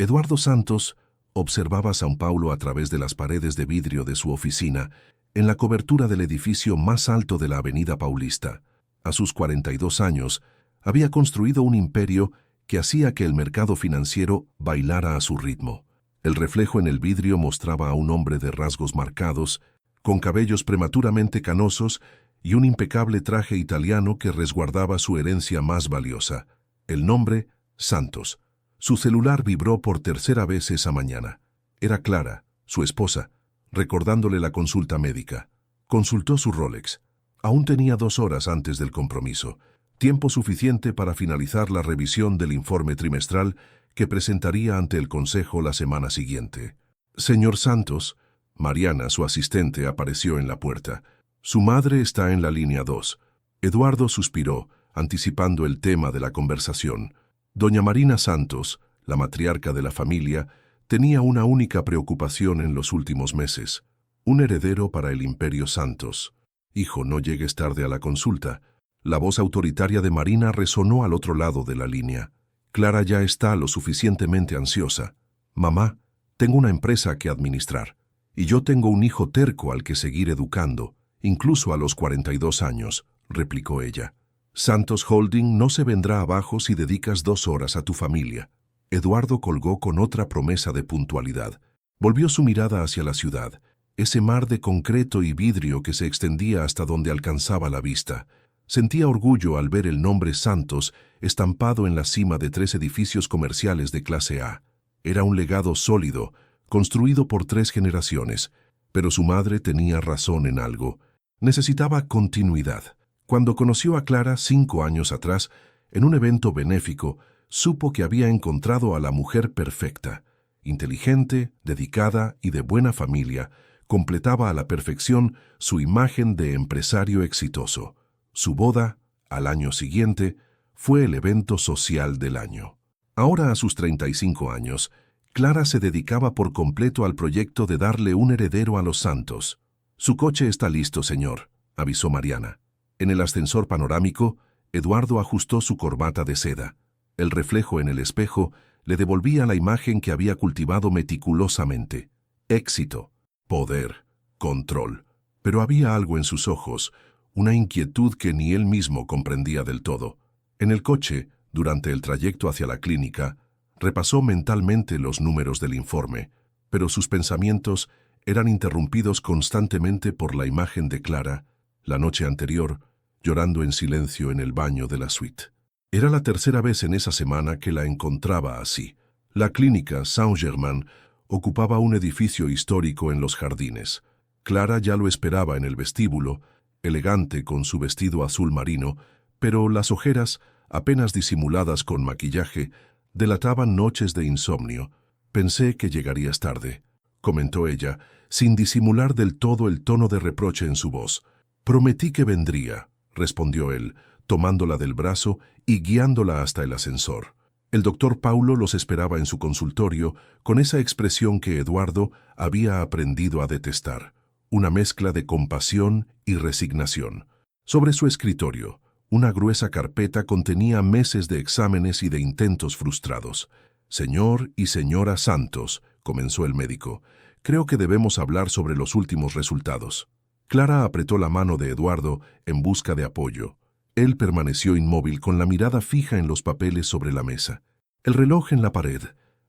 Eduardo Santos observaba a São Paulo a través de las paredes de vidrio de su oficina, en la cobertura del edificio más alto de la Avenida Paulista. A sus 42 años, había construido un imperio que hacía que el mercado financiero bailara a su ritmo. El reflejo en el vidrio mostraba a un hombre de rasgos marcados, con cabellos prematuramente canosos y un impecable traje italiano que resguardaba su herencia más valiosa, el nombre Santos. Su celular vibró por tercera vez esa mañana. Era Clara, su esposa, recordándole la consulta médica. Consultó su Rolex. Aún tenía 2 horas antes del compromiso, tiempo suficiente para finalizar la revisión del informe trimestral que presentaría ante el Consejo la semana siguiente. Señor Santos, Mariana, su asistente, apareció en la puerta. Su madre está en la línea 2. Eduardo suspiró, anticipando el tema de la conversación. Doña Marina Santos, la matriarca de la familia, tenía una única preocupación en los últimos meses: un heredero para el Imperio Santos. Hijo, no llegues tarde a la consulta. La voz autoritaria de Marina resonó al otro lado de la línea. Clara ya está lo suficientemente ansiosa. Mamá, tengo una empresa que administrar, y yo tengo un hijo terco al que seguir educando, incluso a los 42 años, replicó ella. Santos Holding no se vendrá abajo si dedicas 2 horas a tu familia. Eduardo colgó con otra promesa de puntualidad. Volvió su mirada hacia la ciudad, ese mar de concreto y vidrio que se extendía hasta donde alcanzaba la vista. Sentía orgullo al ver el nombre Santos estampado en la cima de 3 edificios comerciales de clase A. Era un legado sólido, construido por 3 generaciones, pero su madre tenía razón en algo. Necesitaba continuidad. Cuando conoció a Clara 5 años atrás, en un evento benéfico, supo que había encontrado a la mujer perfecta. Inteligente, dedicada y de buena familia, completaba a la perfección su imagen de empresario exitoso. Su boda, al año siguiente, fue el evento social del año. Ahora, a sus 35 años, Clara se dedicaba por completo al proyecto de darle un heredero a los Santos. «Su coche está listo, señor», avisó Mariana. En el ascensor panorámico, Eduardo ajustó su corbata de seda. El reflejo en el espejo le devolvía la imagen que había cultivado meticulosamente. Éxito, poder, control. Pero había algo en sus ojos, una inquietud que ni él mismo comprendía del todo. En el coche, durante el trayecto hacia la clínica, repasó mentalmente los números del informe, pero sus pensamientos eran interrumpidos constantemente por la imagen de Clara, la noche anterior, llorando en silencio en el baño de la suite. Era la tercera vez en esa semana que la encontraba así. La clínica Saint-Germain ocupaba un edificio histórico en los jardines. Clara ya lo esperaba en el vestíbulo, elegante con su vestido azul marino, pero las ojeras, apenas disimuladas con maquillaje, delataban noches de insomnio. «Pensé que llegarías tarde», comentó ella, sin disimular del todo el tono de reproche en su voz. «Prometí que vendría», respondió él, tomándola del brazo y guiándola hasta el ascensor. El doctor Paulo los esperaba en su consultorio con esa expresión que Eduardo había aprendido a detestar, una mezcla de compasión y resignación. Sobre su escritorio, una gruesa carpeta contenía meses de exámenes y de intentos frustrados. «Señor y señora Santos», comenzó el médico, «creo que debemos hablar sobre los últimos resultados». Clara apretó la mano de Eduardo en busca de apoyo. Él permaneció inmóvil con la mirada fija en los papeles sobre la mesa. El reloj en la pared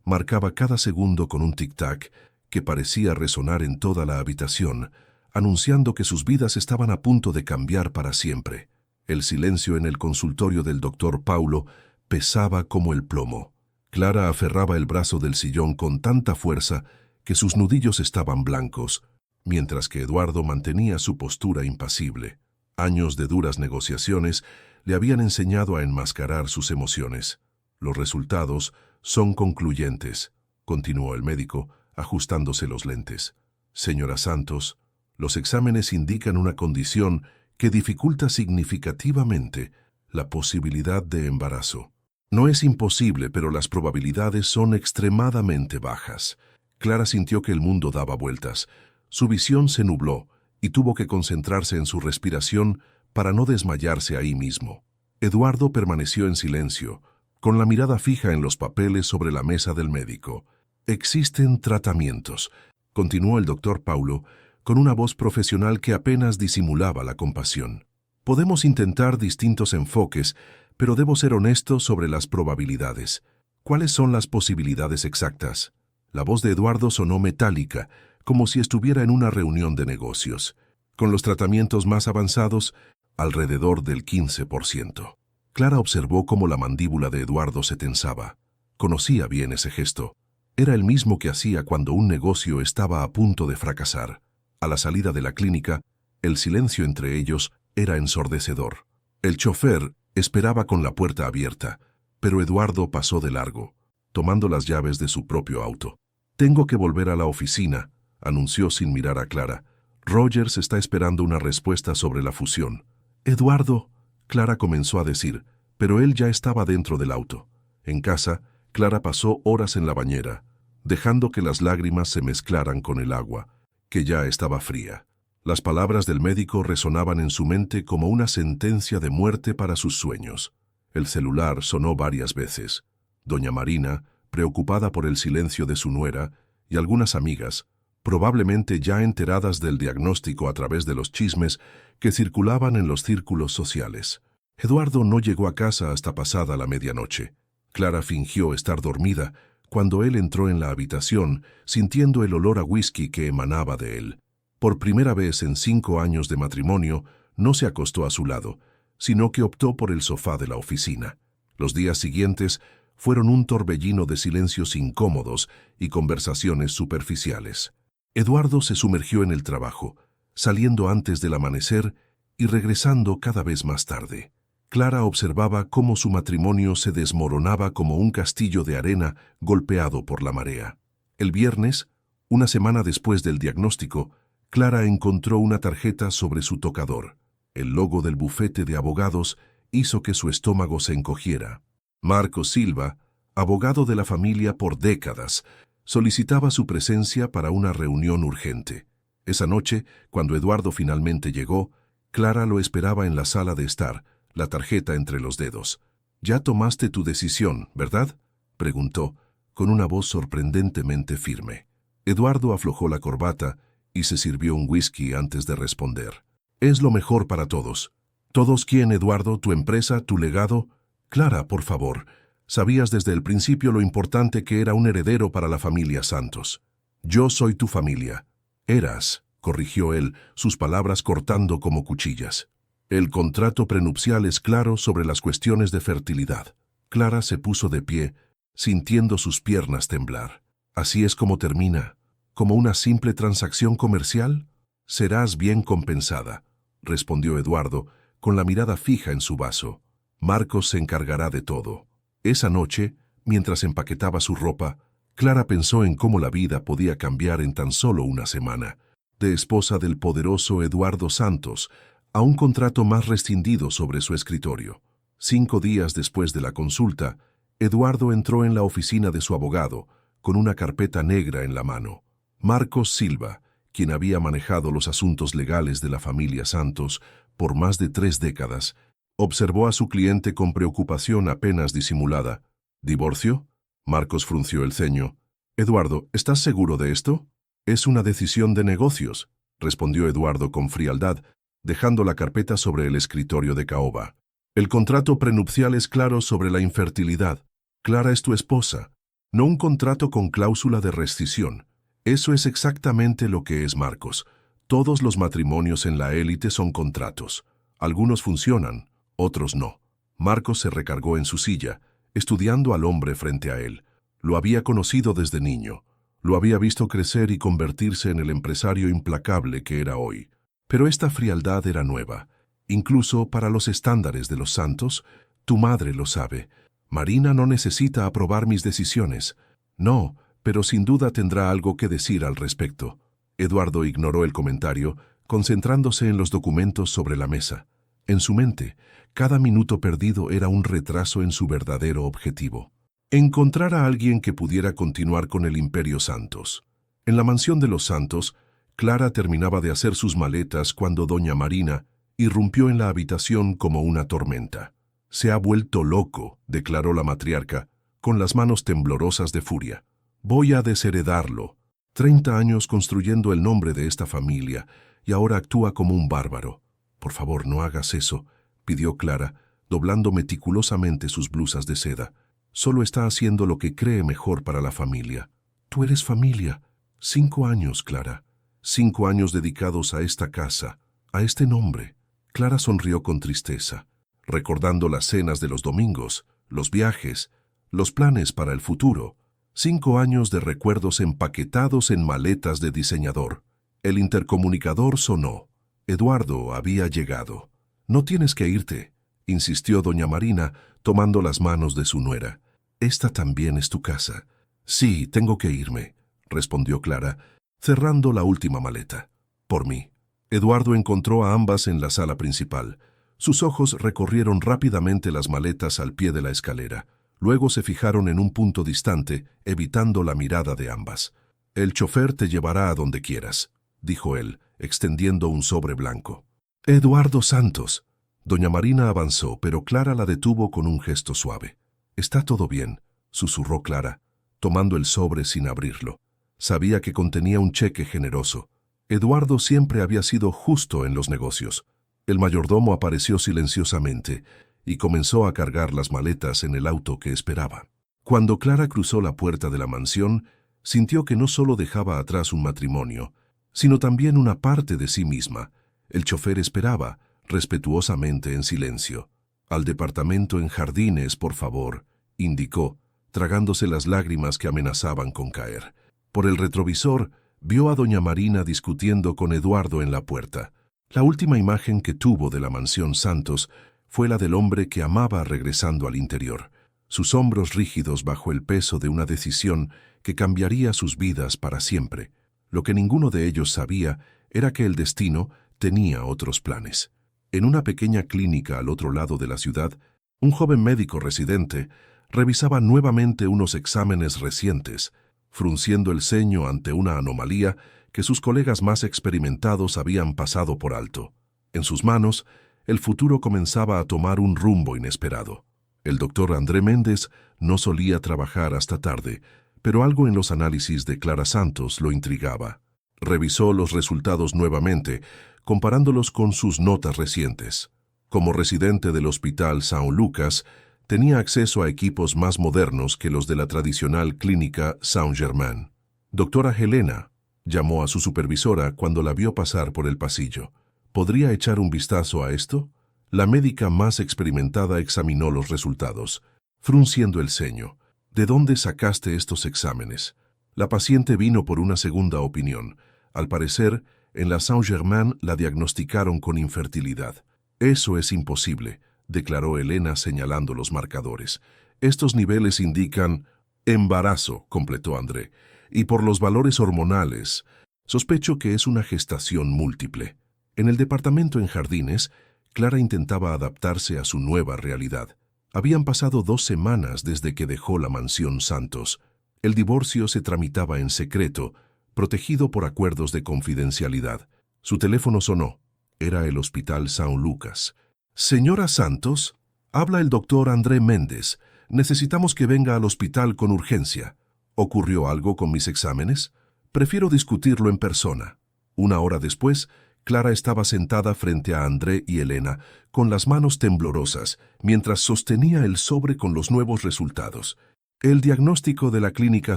marcaba cada segundo con un tic-tac que parecía resonar en toda la habitación, anunciando que sus vidas estaban a punto de cambiar para siempre. El silencio en el consultorio del doctor Paulo pesaba como el plomo. Clara aferraba el brazo del sillón con tanta fuerza que sus nudillos estaban blancos, mientras que Eduardo mantenía su postura impasible. Años de duras negociaciones le habían enseñado a enmascarar sus emociones. «Los resultados son concluyentes», continuó el médico, ajustándose los lentes. «Señora Santos, los exámenes indican una condición que dificulta significativamente la posibilidad de embarazo. No es imposible, pero las probabilidades son extremadamente bajas». Clara sintió que el mundo daba vueltas. Su visión se nubló y tuvo que concentrarse en su respiración para no desmayarse ahí mismo. Eduardo permaneció en silencio, con la mirada fija en los papeles sobre la mesa del médico. «Existen tratamientos», continuó el doctor Paulo, con una voz profesional que apenas disimulaba la compasión. «Podemos intentar distintos enfoques, pero debo ser honesto sobre las probabilidades. ¿Cuáles son las posibilidades exactas?» La voz de Eduardo sonó metálica, como si estuviera en una reunión de negocios. «Con los tratamientos más avanzados, alrededor del 15%. Clara observó cómo la mandíbula de Eduardo se tensaba. Conocía bien ese gesto. Era el mismo que hacía cuando un negocio estaba a punto de fracasar. A la salida de la clínica, el silencio entre ellos era ensordecedor. El chofer esperaba con la puerta abierta, pero Eduardo pasó de largo, tomando las llaves de su propio auto. «Tengo que volver a la oficina», anunció sin mirar a Clara. «Rogers está esperando una respuesta sobre la fusión». «Eduardo», Clara comenzó a decir, pero él ya estaba dentro del auto. En casa, Clara pasó horas en la bañera, dejando que las lágrimas se mezclaran con el agua, que ya estaba fría. Las palabras del médico resonaban en su mente como una sentencia de muerte para sus sueños. El celular sonó varias veces. Doña Marina, preocupada por el silencio de su nuera, y algunas amigas, probablemente ya enteradas del diagnóstico a través de los chismes que circulaban en los círculos sociales. Eduardo no llegó a casa hasta pasada la medianoche. Clara fingió estar dormida cuando él entró en la habitación, sintiendo el olor a whisky que emanaba de él. Por primera vez en 5 años de matrimonio, no se acostó a su lado, sino que optó por el sofá de la oficina. Los días siguientes fueron un torbellino de silencios incómodos y conversaciones superficiales. Eduardo se sumergió en el trabajo, saliendo antes del amanecer y regresando cada vez más tarde. Clara observaba cómo su matrimonio se desmoronaba como un castillo de arena golpeado por la marea. El viernes, una semana después del diagnóstico, Clara encontró una tarjeta sobre su tocador. El logo del bufete de abogados hizo que su estómago se encogiera. Marcos Silva, abogado de la familia por décadas, solicitaba su presencia para una reunión urgente. Esa noche, cuando Eduardo finalmente llegó, Clara lo esperaba en la sala de estar, la tarjeta entre los dedos. «Ya tomaste tu decisión, ¿verdad?», preguntó, con una voz sorprendentemente firme. Eduardo aflojó la corbata y se sirvió un whisky antes de responder. «Es lo mejor para todos». «¿Todos quién, Eduardo? ¿Tu empresa? ¿Tu legado?» «Clara, por favor. Sabías desde el principio lo importante que era un heredero para la familia Santos». «Yo soy tu familia». «Eras», corrigió él, sus palabras cortando como cuchillas. «El contrato prenupcial es claro sobre las cuestiones de fertilidad». Clara se puso de pie, sintiendo sus piernas temblar. «¿Así es como termina? ¿Como una simple transacción comercial?» «Serás bien compensada», respondió Eduardo, con la mirada fija en su vaso. «Marcos se encargará de todo». Esa noche, mientras empaquetaba su ropa, Clara pensó en cómo la vida podía cambiar en tan solo una semana. De esposa del poderoso Eduardo Santos, a un contrato más rescindido sobre su escritorio. 5 días después de la consulta, Eduardo entró en la oficina de su abogado, con una carpeta negra en la mano. Marcos Silva, quien había manejado los asuntos legales de la familia Santos por más de 3 décadas, observó a su cliente con preocupación apenas disimulada. «¿Divorcio?», Marcos frunció el ceño. «Eduardo, ¿estás seguro de esto?» «Es una decisión de negocios», respondió Eduardo con frialdad, dejando la carpeta sobre el escritorio de caoba. «El contrato prenupcial es claro sobre la infertilidad. Clara es tu esposa, no un contrato con cláusula de rescisión. Eso es exactamente lo que es Marcos. Todos los matrimonios en la élite son contratos. Algunos funcionan, otros no». Marcos se recargó en su silla, estudiando al hombre frente a él. Lo había conocido desde niño. Lo había visto crecer y convertirse en el empresario implacable que era hoy. Pero esta frialdad era nueva. Incluso para los estándares de los Santos, tu madre lo sabe. Marina no necesita aprobar mis decisiones. No, pero sin duda tendrá algo que decir al respecto. Eduardo ignoró el comentario, concentrándose en los documentos sobre la mesa. En su mente, cada minuto perdido era un retraso en su verdadero objetivo: encontrar a alguien que pudiera continuar con el Imperio Santos. En la mansión de los Santos, Clara terminaba de hacer sus maletas cuando doña Marina irrumpió en la habitación como una tormenta. Se ha vuelto loco, declaró la matriarca, con las manos temblorosas de furia. Voy a desheredarlo. 30 años construyendo el nombre de esta familia, y ahora actúa como un bárbaro. Por favor, no hagas eso, pidió Clara, doblando meticulosamente sus blusas de seda. Solo está haciendo lo que cree mejor para la familia. Tú eres familia. 5 años, Clara. 5 años dedicados a esta casa, a este nombre. Clara sonrió con tristeza, recordando las cenas de los domingos, los viajes, los planes para el futuro. 5 años de recuerdos empaquetados en maletas de diseñador. El intercomunicador sonó. Eduardo había llegado. No tienes que irte, insistió doña Marina, tomando las manos de su nuera. Esta también es tu casa. Sí, tengo que irme, respondió Clara, cerrando la última maleta. Por mí. Eduardo encontró a ambas en la sala principal. Sus ojos recorrieron rápidamente las maletas al pie de la escalera. Luego se fijaron en un punto distante, evitando la mirada de ambas. El chofer te llevará a donde quieras, dijo él, extendiendo un sobre blanco. Eduardo Santos. Doña Marina avanzó, pero Clara la detuvo con un gesto suave. Está todo bien, susurró Clara, tomando el sobre sin abrirlo. Sabía que contenía un cheque generoso. Eduardo siempre había sido justo en los negocios. El mayordomo apareció silenciosamente y comenzó a cargar las maletas en el auto que esperaba. Cuando Clara cruzó la puerta de la mansión, sintió que no solo dejaba atrás un matrimonio, sino también una parte de sí misma. El chofer esperaba, respetuosamente en silencio. Al departamento en Jardines, por favor, indicó, tragándose las lágrimas que amenazaban con caer. Por el retrovisor, vio a doña Marina discutiendo con Eduardo en la puerta. La última imagen que tuvo de la mansión Santos fue la del hombre que amaba regresando al interior, sus hombros rígidos bajo el peso de una decisión que cambiaría sus vidas para siempre. Lo que ninguno de ellos sabía era que el destino tenía otros planes. En una pequeña clínica al otro lado de la ciudad, un joven médico residente revisaba nuevamente unos exámenes recientes, frunciendo el ceño ante una anomalía que sus colegas más experimentados habían pasado por alto. En sus manos, el futuro comenzaba a tomar un rumbo inesperado. El doctor André Méndez no solía trabajar hasta tarde, pero algo en los análisis de Clara Santos lo intrigaba. Revisó los resultados nuevamente, comparándolos con sus notas recientes. Como residente del Hospital São Lucas, tenía acceso a equipos más modernos que los de la tradicional clínica Saint-Germain. Doctora Helena, llamó a su supervisora cuando la vio pasar por el pasillo. ¿Podría echar un vistazo a esto? La médica más experimentada examinó los resultados, frunciendo el ceño. ¿De dónde sacaste estos exámenes? La paciente vino por una segunda opinión. Al parecer, en la Saint-Germain la diagnosticaron con infertilidad. Eso es imposible, declaró Helena señalando los marcadores. Estos niveles indican embarazo, completó André, y por los valores hormonales, sospecho que es una gestación múltiple. En el departamento en Jardines, Clara intentaba adaptarse a su nueva realidad. Habían pasado 2 semanas desde que dejó la mansión Santos. El divorcio se tramitaba en secreto, protegido por acuerdos de confidencialidad. Su teléfono sonó. Era el Hospital São Lucas. «Señora Santos, habla el doctor André Méndez. Necesitamos que venga al hospital con urgencia. ¿Ocurrió algo con mis exámenes? Prefiero discutirlo en persona». 1 hora después, Clara estaba sentada frente a André y Helena, con las manos temblorosas, mientras sostenía el sobre con los nuevos resultados. El diagnóstico de la clínica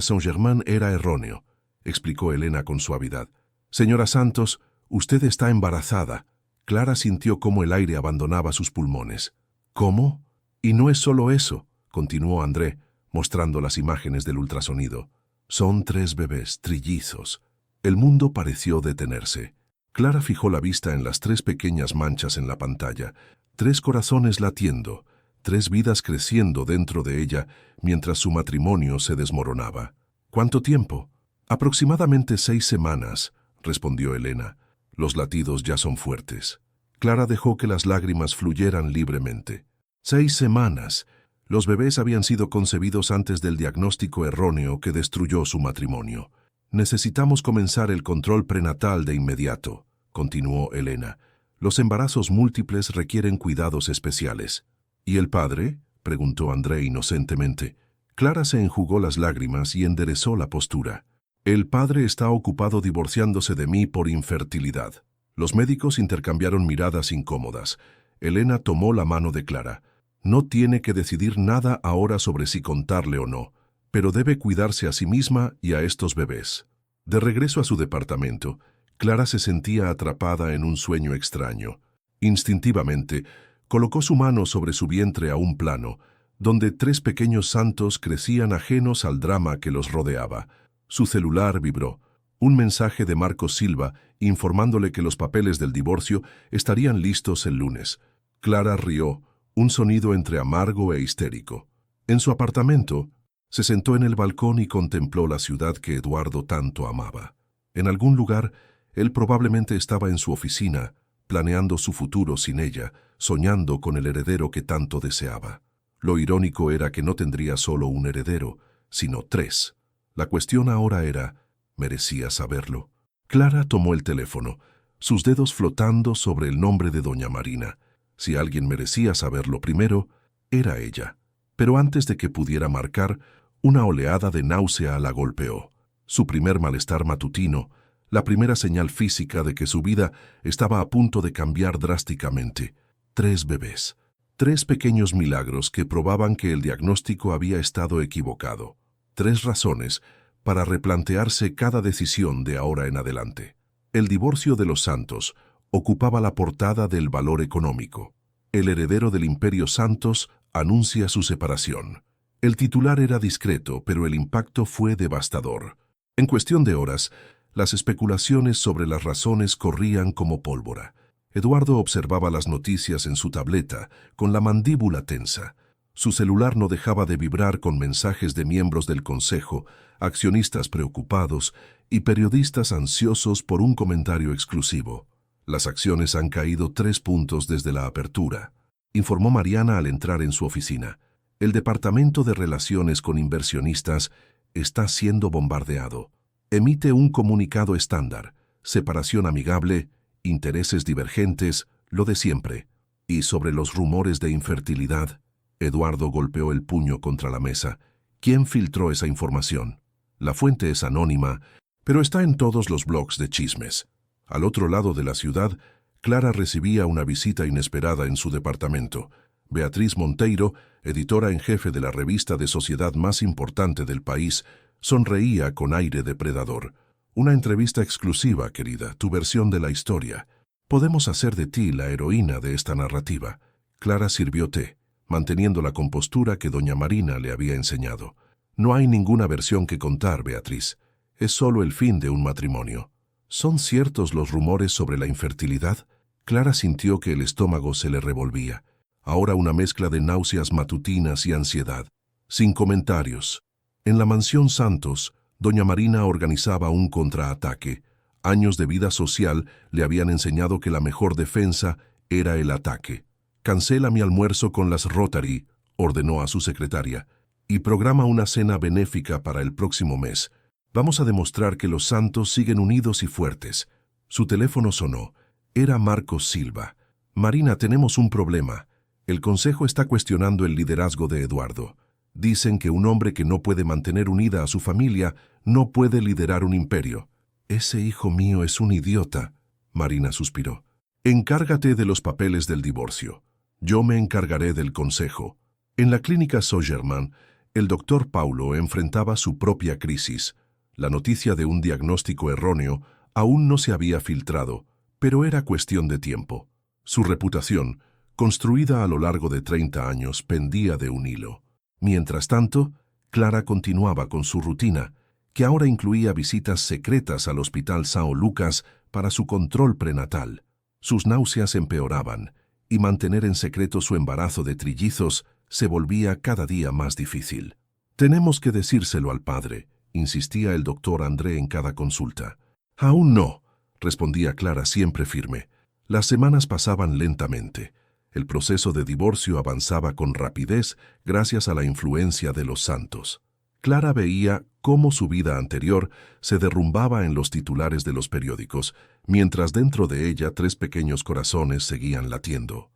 Saint-Germain era erróneo, explicó Helena con suavidad. «Señora Santos, usted está embarazada». Clara sintió cómo el aire abandonaba sus pulmones. «¿Cómo? Y no es solo eso», continuó André, mostrando las imágenes del ultrasonido. «Son 3 bebés trillizos». El mundo pareció detenerse. Clara fijó la vista en las 3 pequeñas manchas en la pantalla, 3 corazones latiendo, 3 vidas creciendo dentro de ella mientras su matrimonio se desmoronaba. «¿Cuánto tiempo?» «Aproximadamente 6 semanas», respondió Helena. «Los latidos ya son fuertes». Clara dejó que las lágrimas fluyeran libremente. 6 semanas. Los bebés habían sido concebidos antes del diagnóstico erróneo que destruyó su matrimonio. «Necesitamos comenzar el control prenatal de inmediato», continuó Helena. «Los embarazos múltiples requieren cuidados especiales». ¿Y el padre?, preguntó André inocentemente. Clara se enjugó las lágrimas y enderezó la postura. El padre está ocupado divorciándose de mí por infertilidad. Los médicos intercambiaron miradas incómodas. Elena tomó la mano de Clara. No tiene que decidir nada ahora sobre si contarle o no, pero debe cuidarse a sí misma y a estos bebés. De regreso a su departamento, Clara se sentía atrapada en un sueño extraño. Instintivamente, colocó su mano sobre su vientre a un plano, donde 3 pequeños santos crecían ajenos al drama que los rodeaba. Su celular vibró. Un mensaje de Marcos Silva informándole que los papeles del divorcio estarían listos el lunes. Clara rió, un sonido entre amargo e histérico. En su apartamento, se sentó en el balcón y contempló la ciudad que Eduardo tanto amaba. En algún lugar, él probablemente estaba en su oficina, planeando su futuro sin ella, soñando con el heredero que tanto deseaba. Lo irónico era que no tendría solo un heredero, sino 3. La cuestión ahora era, ¿merecía saberlo? Clara tomó el teléfono, sus dedos flotando sobre el nombre de doña Marina. Si alguien merecía saberlo primero, era ella. Pero antes de que pudiera marcar, una oleada de náusea la golpeó. Su primer malestar matutino, la primera señal física de que su vida estaba a punto de cambiar drásticamente. 3 bebés. 3 pequeños milagros que probaban que el diagnóstico había estado equivocado. 3 razones para replantearse cada decisión de ahora en adelante. El divorcio de los Santos ocupaba la portada del Valor Económico. El heredero del Imperio Santos anuncia su separación. El titular era discreto, pero el impacto fue devastador. En cuestión de horas, las especulaciones sobre las razones corrían como pólvora. Eduardo observaba las noticias en su tableta, con la mandíbula tensa. Su celular no dejaba de vibrar con mensajes de miembros del consejo, accionistas preocupados y periodistas ansiosos por un comentario exclusivo. Las acciones han caído 3 puntos desde la apertura, informó Mariana al entrar en su oficina. El Departamento de Relaciones con Inversionistas está siendo bombardeado. Emite un comunicado estándar: separación amigable, intereses divergentes, lo de siempre. Y sobre los rumores de infertilidad, Eduardo golpeó el puño contra la mesa. ¿Quién filtró esa información? La fuente es anónima, pero está en todos los blogs de chismes. Al otro lado de la ciudad, Clara recibía una visita inesperada en su departamento. Beatriz Monteiro, editora en jefe de la revista de sociedad más importante del país, sonreía con aire depredador. Una entrevista exclusiva, querida, tu versión de la historia. Podemos hacer de ti la heroína de esta narrativa. Clara sirvió té, manteniendo la compostura que doña Marina le había enseñado. No hay ninguna versión que contar, Beatriz. Es solo el fin de un matrimonio. ¿Son ciertos los rumores sobre la infertilidad? Clara sintió que el estómago se le revolvía. Ahora una mezcla de náuseas matutinas y ansiedad. Sin comentarios. En la mansión Santos, doña Marina organizaba un contraataque. Años de vida social le habían enseñado que la mejor defensa era el ataque. «Cancela mi almuerzo con las Rotary», ordenó a su secretaria, «y programa una cena benéfica para el próximo mes. Vamos a demostrar que los Santos siguen unidos y fuertes». Su teléfono sonó. Era Marcos Silva. «Marina, tenemos un problema. El consejo está cuestionando el liderazgo de Eduardo. Dicen que un hombre que no puede mantener unida a su familia no puede liderar un imperio». «Ese hijo mío es un idiota», Marina suspiró. «Encárgate de los papeles del divorcio. Yo me encargaré del consejo». En la clínica Sogerman, el doctor Paulo enfrentaba su propia crisis. La noticia de un diagnóstico erróneo aún no se había filtrado, pero era cuestión de tiempo. Su reputación, construida a lo largo de 30 años, pendía de un hilo. Mientras tanto, Clara continuaba con su rutina, que ahora incluía visitas secretas al Hospital São Lucas para su control prenatal. Sus náuseas empeoraban, y mantener en secreto su embarazo de trillizos se volvía cada día más difícil. «Tenemos que decírselo al padre», insistía el doctor André en cada consulta. «Aún no», respondía Clara siempre firme. Las semanas pasaban lentamente. El proceso de divorcio avanzaba con rapidez gracias a la influencia de los Santos. Clara veía cómo su vida anterior se derrumbaba en los titulares de los periódicos, mientras dentro de ella 3 pequeños corazones seguían latiendo.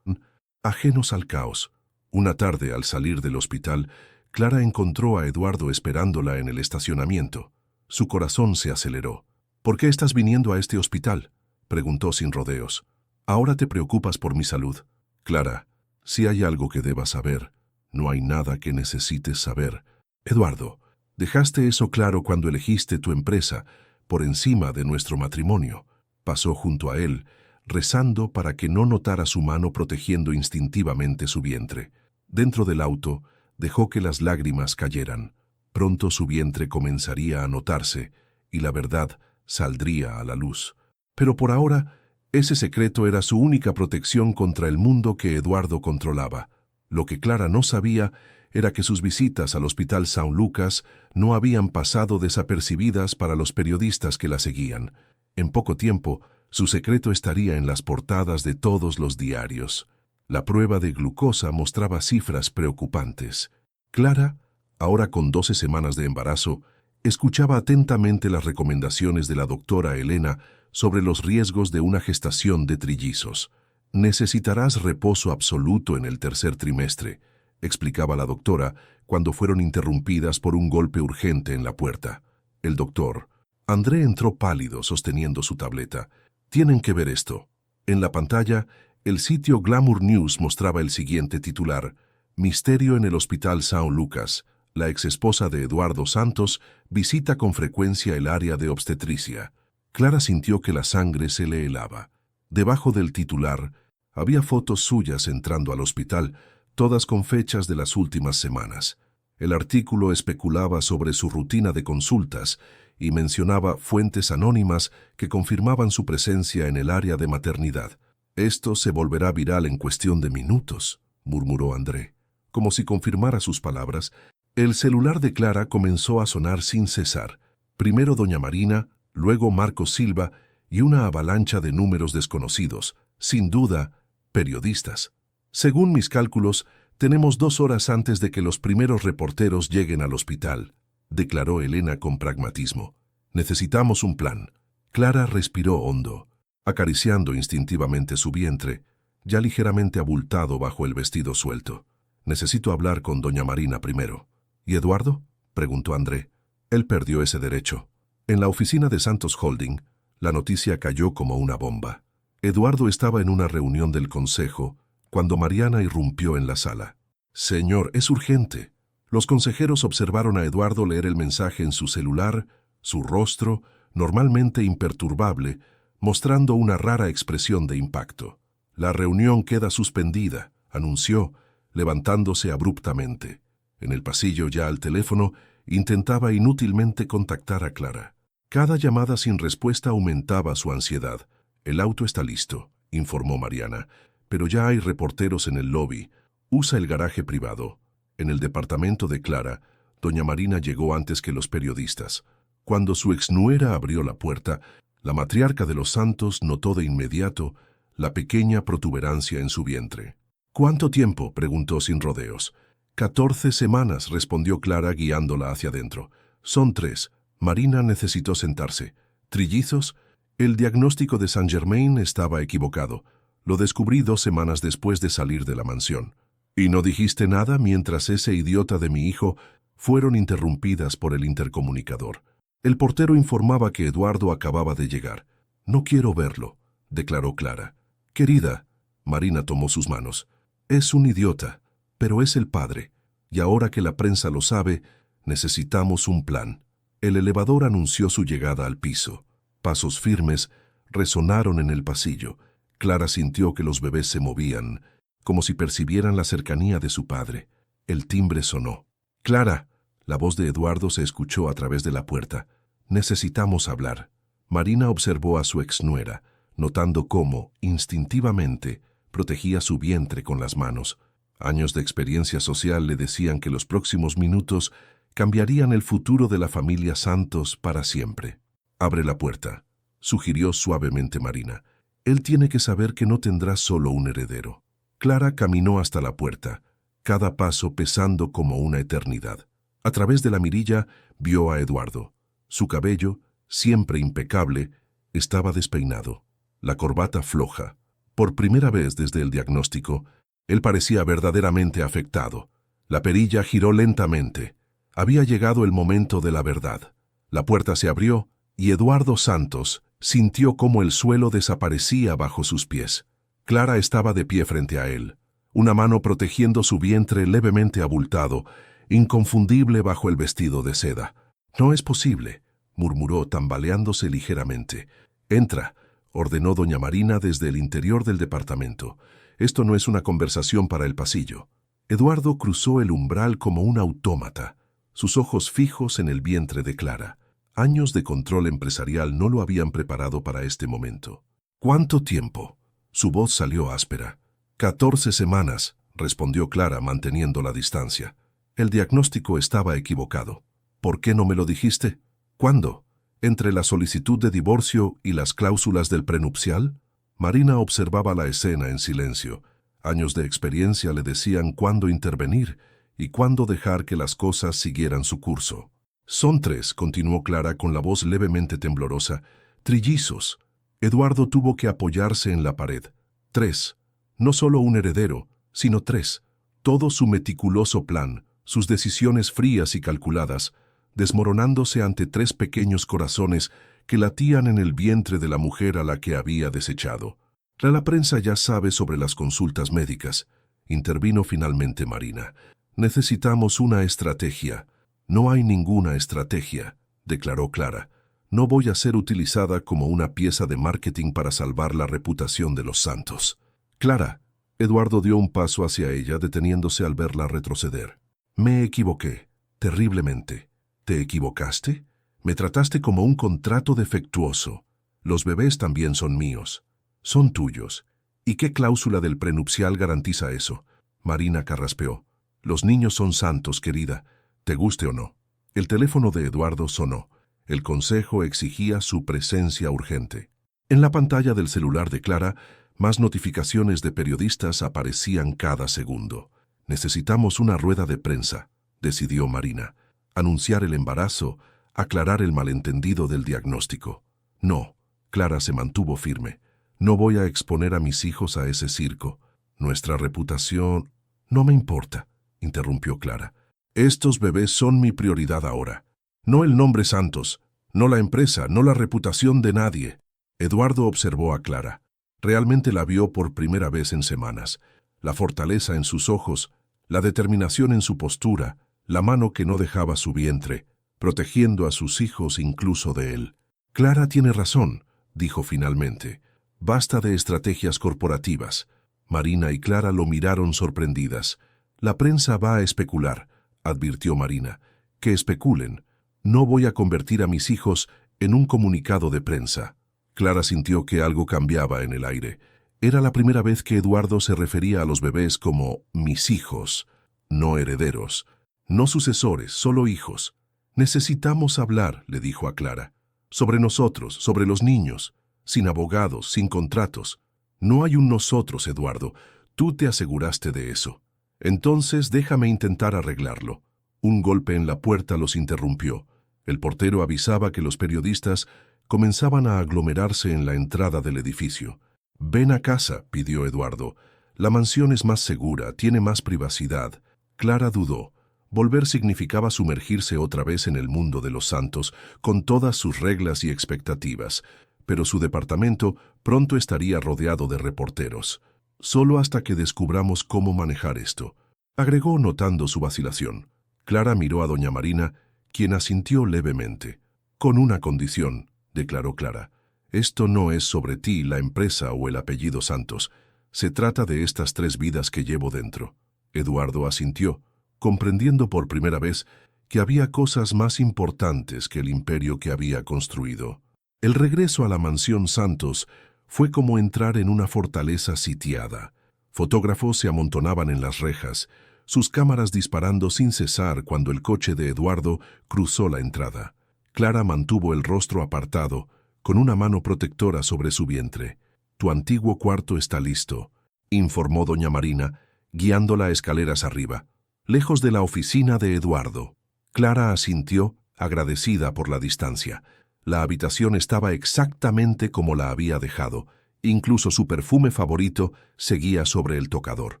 Ajenos al caos, Una tarde, al salir del hospital, Clara encontró a Eduardo esperándola en el estacionamiento. Su corazón se aceleró. «¿Por qué estás viniendo a este hospital?», preguntó sin rodeos. «Ahora te preocupas por mi salud». «Clara, si hay algo que debas saber, no hay nada que necesites saber. Eduardo, dejaste eso claro cuando elegiste tu empresa por encima de nuestro matrimonio». Pasó junto a él, rezando para que no notara su mano protegiendo instintivamente su vientre. Dentro del auto, dejó que las lágrimas cayeran. Pronto su vientre comenzaría a notarse y la verdad saldría a la luz. Pero por ahora, ese secreto era su única protección contra el mundo que Eduardo controlaba. Lo que Clara no sabía era que sus visitas al Hospital São Lucas no habían pasado desapercibidas para los periodistas que la seguían. En poco tiempo, su secreto estaría en las portadas de todos los diarios. La prueba de glucosa mostraba cifras preocupantes. Clara, ahora con 12 semanas de embarazo, escuchaba atentamente las recomendaciones de la doctora Elena sobre los riesgos de una gestación de trillizos. «Necesitarás reposo absoluto en el tercer trimestre», explicaba la doctora cuando fueron interrumpidas por un golpe urgente en la puerta. El doctor André entró pálido sosteniendo su tableta. «Tienen que ver esto». En la pantalla, el sitio Glamour News mostraba el siguiente titular: «Misterio en el Hospital São Lucas. La exesposa de Eduardo Santos visita con frecuencia el área de obstetricia». Clara sintió que la sangre se le helaba. Debajo del titular había fotos suyas entrando al hospital, todas con fechas de las últimas semanas. El artículo especulaba sobre su rutina de consultas y mencionaba fuentes anónimas que confirmaban su presencia en el área de maternidad. «Esto se volverá viral en cuestión de minutos», murmuró André. Como si confirmara sus palabras, el celular de Clara comenzó a sonar sin cesar. Primero doña Marina, luego Marcos Silva y una avalancha de números desconocidos, sin duda, periodistas. «Según mis cálculos, tenemos 2 horas antes de que los primeros reporteros lleguen al hospital», declaró Elena con pragmatismo. «Necesitamos un plan». Clara respiró hondo, acariciando instintivamente su vientre, ya ligeramente abultado bajo el vestido suelto. «Necesito hablar con doña Marina primero». «¿Y Eduardo?», preguntó André. Él perdió ese derecho. En la oficina de Santos Holding, la noticia cayó como una bomba. Eduardo estaba en una reunión del consejo cuando Mariana irrumpió en la sala. «Señor, es urgente». Los consejeros observaron a Eduardo leer el mensaje en su celular, su rostro, normalmente imperturbable, mostrando una rara expresión de impacto. «La reunión queda suspendida», anunció, levantándose abruptamente. En el pasillo, ya al teléfono, intentaba inútilmente contactar a Clara. Cada llamada sin respuesta aumentaba su ansiedad. «El auto está listo», informó Mariana, «pero ya hay reporteros en el lobby. Usa el garaje privado». En el departamento de Clara, doña Marina llegó antes que los periodistas. Cuando su exnuera abrió la puerta, la matriarca de los Santos notó de inmediato la pequeña protuberancia en su vientre. «¿Cuánto tiempo?», preguntó sin rodeos. 14 semanas, respondió Clara guiándola hacia adentro. «Son 3. Marina necesitó sentarse. ¿Trillizos?». El diagnóstico de Saint-Germain estaba equivocado. Lo descubrí 2 semanas después de salir de la mansión. «¿Y no dijiste nada mientras ese idiota de mi hijo…?» Fueron interrumpidas por el intercomunicador. El portero informaba que Eduardo acababa de llegar. «No quiero verlo», declaró Clara. «Querida», Marina tomó sus manos, «es un idiota, pero es el padre, y ahora que la prensa lo sabe, necesitamos un plan». El elevador anunció su llegada al piso. Pasos firmes resonaron en el pasillo. Clara sintió que los bebés se movían, como si percibieran la cercanía de su padre. El timbre sonó. «Clara», la voz de Eduardo se escuchó a través de la puerta. «Necesitamos hablar». Marina observó a su exnuera, notando cómo, instintivamente, protegía su vientre con las manos. Años de experiencia social le decían que los próximos minutos cambiarían el futuro de la familia Santos para siempre. «Abre la puerta», sugirió suavemente Marina. «Él tiene que saber que no tendrá solo un heredero». Clara caminó hasta la puerta, cada paso pesando como una eternidad. A través de la mirilla vio a Eduardo. Su cabello, siempre impecable, estaba despeinado, la corbata floja. Por primera vez desde el diagnóstico, Él parecía verdaderamente afectado. La perilla giró lentamente. Había llegado el momento de la verdad. La puerta se abrió y Eduardo Santos sintió cómo el suelo desaparecía bajo sus pies. Clara estaba de pie frente a él, una mano protegiendo su vientre levemente abultado, inconfundible bajo el vestido de seda. «No es posible», murmuró tambaleándose ligeramente. «Entra», ordenó doña Marina desde el interior del departamento. «Esto no es una conversación para el pasillo». Eduardo cruzó el umbral como un autómata, sus ojos fijos en el vientre de Clara. Años de control empresarial no lo habían preparado para este momento. «¿Cuánto tiempo?». Su voz salió áspera. 14 semanas, respondió Clara manteniendo la distancia. El diagnóstico estaba equivocado. «¿Por qué no me lo dijiste?». «¿Cuándo? ¿Entre la solicitud de divorcio y las cláusulas del prenupcial?». Marina observaba la escena en silencio. Años de experiencia le decían cuándo intervenir y cuándo dejar que las cosas siguieran su curso. «Son 3», continuó Clara con la voz levemente temblorosa. «Trillizos». Eduardo tuvo que apoyarse en la pared. 3. No solo un heredero, sino 3. Todo su meticuloso plan, sus decisiones frías y calculadas, desmoronándose ante 3 pequeños corazones que latían en el vientre de la mujer a la que había desechado. «La prensa ya sabe sobre las consultas médicas», intervino finalmente Marina. «Necesitamos una estrategia». «No hay ninguna estrategia», declaró Clara. «No voy a ser utilizada como una pieza de marketing para salvar la reputación de los Santos». «Clara», Eduardo dio un paso hacia ella, deteniéndose al verla retroceder. «Me equivoqué, terriblemente». «¿Te equivocaste? Me trataste como un contrato defectuoso. Los bebés también son míos». «Son tuyos. ¿Y qué cláusula del prenupcial garantiza eso?». Marina carraspeó. «Los niños son santos, querida, te guste o no». El teléfono de Eduardo sonó. El consejo exigía su presencia urgente. En la pantalla del celular de Clara, más notificaciones de periodistas aparecían cada segundo. «Necesitamos una rueda de prensa», decidió Marina. «Anunciar el embarazo, aclarar el malentendido del diagnóstico». «No», Clara se mantuvo firme. «No voy a exponer a mis hijos a ese circo. Nuestra reputación...». «No me importa», interrumpió Clara. «Estos bebés son mi prioridad ahora. No el nombre Santos, no la empresa, no la reputación de nadie». Eduardo observó a Clara. Realmente la vio por primera vez en semanas. La fortaleza en sus ojos, la determinación en su postura, la mano que no dejaba su vientre, protegiendo a sus hijos incluso de él. «Clara tiene razón», dijo finalmente. «Basta de estrategias corporativas». Marina y Clara lo miraron sorprendidas. «La prensa va a especular», advirtió Marina. «Que especulen. No voy a convertir a mis hijos en un comunicado de prensa». Clara sintió que algo cambiaba en el aire. Era la primera vez que Eduardo se refería a los bebés como «mis hijos», no herederos, no sucesores, solo hijos. «Necesitamos hablar», le dijo a Clara. «Sobre nosotros, sobre los niños, sin abogados, sin contratos. No hay un nosotros, Eduardo. Tú te aseguraste de eso. Entonces déjame intentar arreglarlo». Un golpe en la puerta los interrumpió. El portero avisaba que los periodistas comenzaban a aglomerarse en la entrada del edificio. «Ven a casa», pidió Eduardo. «La mansión es más segura, tiene más privacidad». Clara dudó. Volver significaba sumergirse otra vez en el mundo de los Santos, con todas sus reglas y expectativas, pero su departamento pronto estaría rodeado de reporteros. «Solo hasta que descubramos cómo manejar esto», agregó notando su vacilación. Clara miró a doña Marina, quien asintió levemente. «Con una condición», declaró Clara. «Esto no es sobre ti, la empresa o el apellido Santos. Se trata de estas 3 vidas que llevo dentro». Eduardo asintió, comprendiendo por primera vez que había cosas más importantes que el imperio que había construido. El regreso a la mansión Santos fue como entrar en una fortaleza sitiada. Fotógrafos se amontonaban en las rejas, sus cámaras disparando sin cesar cuando el coche de Eduardo cruzó la entrada. Clara mantuvo el rostro apartado, con una mano protectora sobre su vientre. «Tu antiguo cuarto está listo», informó doña Marina, guiándola escaleras arriba, lejos de la oficina de Eduardo. Clara asintió, agradecida por la distancia. La habitación estaba exactamente como la había dejado. Incluso su perfume favorito seguía sobre el tocador.